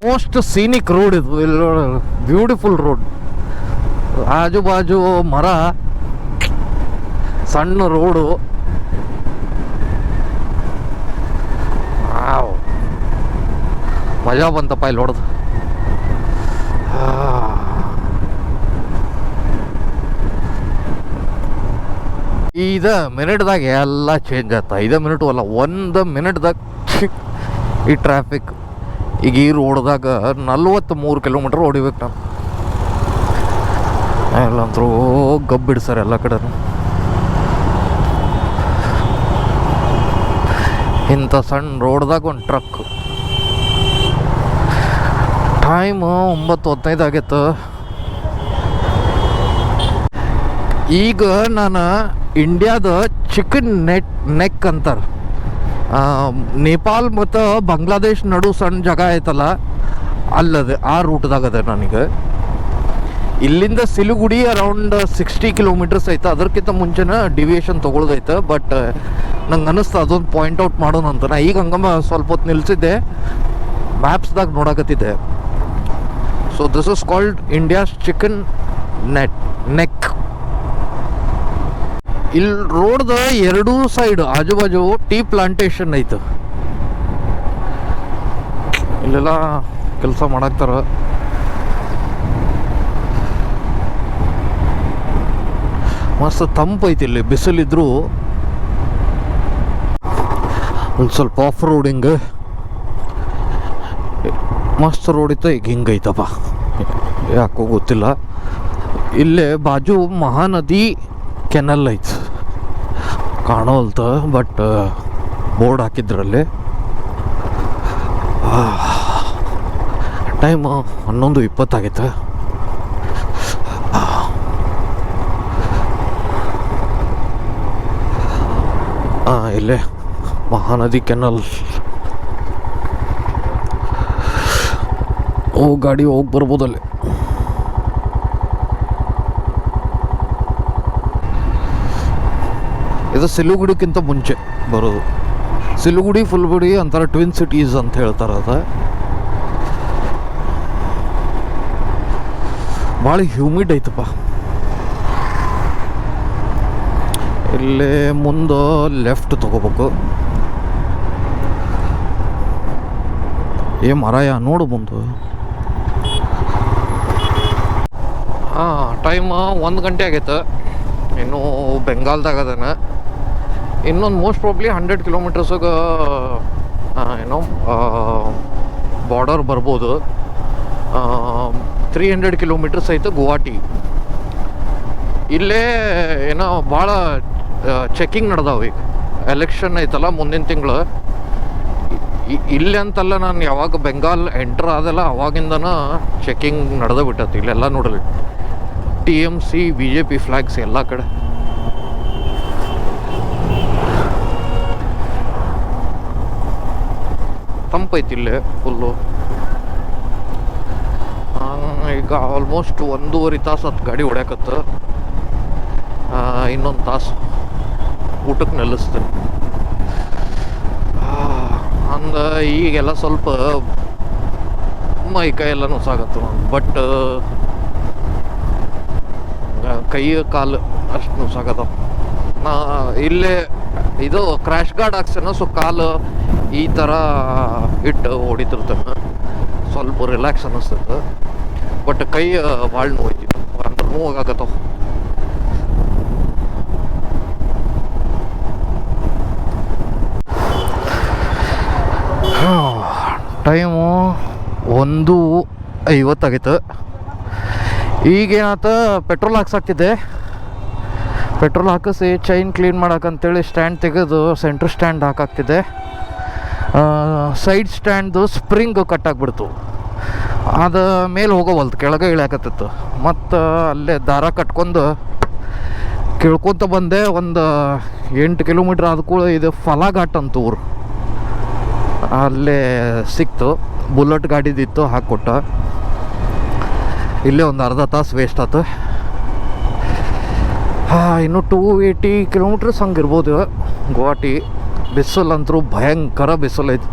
ಮೋಸ್ಟ್ ಸೀನಿಕ್ ರೋಡ್ ಇದು, ಇಲ್ಲಿ ಬ್ಯೂಟಿಫುಲ್ ರೋಡ್. ಆಜು ಬಾಜು ಮರ, ಸಣ್ಣ ರೋಡು. ಮಜಾ ಬಂತಪ್ಪ ಇಲ್ಲಿ ಹೊಡೆದು. ಇದ ಮಿನಿಟ್ದಾಗ ಎಲ್ಲ ಚೇಂಜ್ ಆಯ್ತಾ. 5 ಮಿನಿಟು ಅಲ್ಲ, 1 ಮಿನಿಟ್ದಾಗ ಈ ಟ್ರಾಫಿಕ್. ಈಗ ಈ ರೋಡ್ದಾಗ 43 ಕಿಲೋಮೀಟ್ರ್ ಹೊಡಿಬೇಕು ನಾನು. ಎಲ್ಲಂತರೂ ಗಬ್ಬಿಡ್ಸಾರೆ ಎಲ್ಲ ಕಡೆ. ಇಂಥ ಸಣ್ಣ ರೋಡ್ದಾಗ ಒಂದು ಟ್ರಕ್. ಟೈಮು 9:15 ಆಗೈತೆ. ಈಗ ನಾನು ಇಂಡಿಯಾದ ಚಿಕನ್ ನೆಕ್ ಅಂತಾರೆ, ನೇಪಾಲ್ ಮತ್ತು ಬಾಂಗ್ಲಾದೇಶ್ ನಡು ಸಣ್ಣ ಜಾಗ ಐತಲ್ಲ ಅಲ್ಲದೆ, ಆ ರೂಟ್ದಾಗ ಅದ ನನಗೆ. ಇಲ್ಲಿಂದ ಸಿಲಿಗುಡಿ ಅರೌಂಡ್ 60 ಕಿಲೋಮೀಟರ್ಸ್ ಐತೆ. ಅದಕ್ಕಿಂತ ಮುಂಚೆನ ಡಿವಿಯೇಷನ್ ತೊಗೊಳ್ದೈತೆ. ಬಟ್ ನಂಗೆ ಅನ್ನಿಸ್ತು ಅದೊಂದು ಪಾಯಿಂಟ್ ಔಟ್ ಮಾಡೋಣ ಅಂತ. ನಾ ಈಗ ಹಂಗಮ್ಮ ಸ್ವಲ್ಪ ಹೊತ್ತು ನಿಲ್ಸಿದ್ದೆ, ಮ್ಯಾಪ್ಸ್ದಾಗ ನೋಡಕತ್ತಿದ್ದೆ. So this is called India's chicken neck. ಇಲ್ಲಿ ರೋಡ್ದ ಎರಡೂ ಸೈಡ್ ಆಜು ಬಾಜು ಟೀ ಪ್ಲಾಂಟೇಶನ್ ಐತೆ. ಇಲ್ಲೆಲ್ಲ ಕೆಲಸ ಮಾಡಾಕ್ತಾರ. ಮಸ್ತ್ ತಂಪು ಐತಿ ಇಲ್ಲಿ, ಬಿಸಿಲಿದ್ರು. ಒಂದು ಸ್ವಲ್ಪ ಆಫ್ ರೋಡಿಂಗ್ ಮಸ್ತ್ ರೋಡ್ ಇತ್ತು. ಈಗ ಹಿಂಗೈತಪ್ಪ, ಯಾಕೋ ಗೊತ್ತಿಲ್ಲ. ಇಲ್ಲೇ ಬಾಜು ಮಹಾನದಿ ಕೆನಲ್ ಐತೆ, ಕಾಣೋಲ್ತ. ಬಟ್ ಬೋರ್ಡ್ ಹಾಕಿದ್ರಲ್ಲಿ. ಟೈಮ್ 11:20 ಆಗೈತೆ. ಇಲ್ಲೇ ಮಹಾನದಿ ಕೆನಲ್. ಗಾಡಿ ಹೋಗಿ ಬರ್ಬೋದಲ್ಲಿ. ಇದು ಸಿಲಿಗುಡಿಕ್ಕಿಂತ ಮುಂಚೆ ಬರೋದು. ಸಿಲಿಗುಡಿ ಫುಲ್ಗುಡಿ ಅಂತಾರೆ, ಟ್ವಿನ್ ಸಿಟೀಸ್ ಅಂತ ಹೇಳ್ತಾರೆ. ಅದು ಭಾಳ ಹ್ಯೂಮಿಡ್ ಐತಪ್ಪ. ಇಲ್ಲೇ ಮುಂದೆ ಲೆಫ್ಟ್ ತಗೋಬೇಕು. ಮರಾಯ ನೋಡು ಮುಂದೆ. ಟೈಮ್ 1 ಗಂಟೆ ಆಗೈತೆ. ಇನ್ನೂ ಬೆಂಗಾಲ್ದಾಗ ಅದೇನ. ಇನ್ನೊಂದು ಮೋಸ್ಟ್ ಪ್ರಾಬ್ಲಿ 100 ಕಿಲೋಮೀಟರ್ಸಾಗ ಏನೋ ಬಾರ್ಡರ್ ಬರ್ಬೋದು. 300 ಕಿಲೋಮೀಟರ್ಸ್ ಐತೆ ಗುವಾಹಟಿ. ಇಲ್ಲೇ ಏನೋ ಭಾಳ ಚೆಕಿಂಗ್ ನಡೆದಾವ. ಈಗ ಎಲೆಕ್ಷನ್ ಐತಲ್ಲ ಮುಂದಿನ ತಿಂಗಳು. ಇಲ್ಲಿ ಅಂತಲ್ಲ, ನಾನು ಯಾವಾಗ ಬೆಂಗಾಲ್ ಎಂಟ್ರ್ ಆದಲ್ಲ ಅವಾಗಿಂದನ ಚೆಕಿಂಗ್ ನಡೆದ ಬಿಟ್ಟತಿ. ಇಲ್ಲೆಲ್ಲ ನೋಡಲಿ TMC BJP ಫ್ಲಾಗ್ಸ್ ಎಲ್ಲ ಕಡೆ. ತಂಪೈತಿ ಇಲ್ಲೇ ಫುಲ್ಲು. ಈಗ ಆಲ್ಮೋಸ್ಟ್ 1.5 ತಾಸು ಹತ್ತು ಗಾಡಿ ಹೊಡ್ಯಾಕತ್ತ. ಇನ್ನೊಂದು ತಾಸು ಊಟಕ್ಕೆ ನಿಲ್ಲಿಸ್ತೀನಿ. ಅಂದ ಈಗೆಲ್ಲ ಸ್ವಲ್ಪ ಮೈ ಕೈ ಎಲ್ಲ ನುಸಾಗತ್ತು. ಬಟ್ ಕೈ ಕಾಲು ಅಷ್ಟು ನುಸಾಗತ್ತವ. ನಾ ಇಲ್ಲೇ ಇದು ಕ್ರ್ಯಾಶ್ ಗಾರ್ಡ್ ಹಾಕ್ಸೇನ. ಸೊ ಕಾಲು ಈ ಥರ ಇಟ್ಟು ಹೊಡಿತಿರ್ತಾನೆ, ಸ್ವಲ್ಪ ರಿಲ್ಯಾಕ್ಸ್ ಅನ್ನಿಸ್ತೈತೆ. ಬಟ್ ಕೈ ಭಾಳ ನೋವು ಅಂದ್ರೆ ನೋವಾಗತ್ತವ. ಟೈಮು 1:50 ಆಗೈತೆ. ಈಗೇನಾತ ಪೆಟ್ರೋಲ್ ಹಾಕ್ಸಾಕ್ತಿದ್ದೆ. ಪೆಟ್ರೋಲ್ ಹಾಕಿಸಿ ಚೈನ್ ಕ್ಲೀನ್ ಮಾಡೋಕ್ಕಂತೇಳಿ ಸ್ಟ್ಯಾಂಡ್ ತೆಗೆದು ಸೆಂಟ್ರ್ ಸ್ಟ್ಯಾಂಡ್ ಹಾಕಾಕ್ತಿದ್ದೆ. ಸೈಡ್ ಸ್ಟ್ಯಾಂಡ್ದು ಸ್ಪ್ರಿಂಗು ಕಟ್ಟಾಗ್ಬಿಡ್ತು. ಅದು ಮೇಲೆ ಹೋಗೋವಲ್ತು, ಕೆಳಗೆ ಇಳ್ಯಾಕತ್ತಿತ್ತು. ಮತ್ತು ಅಲ್ಲೇ ದಾರ ಕಟ್ಕೊಂಡು ಕೇಳ್ಕೊತ ಬಂದೆ. ಒಂದು 8 ಕಿಲೋಮೀಟ್ರ್ ಆದ ಕೂಡ ಇದು ಫಲಾಘಾಟ್ ಅಂತ ಊರು, ಅಲ್ಲೇ ಸಿಕ್ತು. ಬುಲೆಟ್ ಗಾಡಿದಿತ್ತು, ಹಾಕ್ಕೊಟ್ಟ. ಇಲ್ಲೇ ಒಂದು ಅರ್ಧ ತಾಸು ವೇಸ್ಟ್ ಆಯ್ತು. ಇನ್ನು 280 ಕಿಲೋಮೀಟ್ರ್ಸ್ ಹಂಗಿರ್ಬೋದು ಗುವಾಹಟಿ. ಬಿಸಿಲಂತರೂ ಭಯಂಕರ ಬಿಸಿಲು ಐತಿ.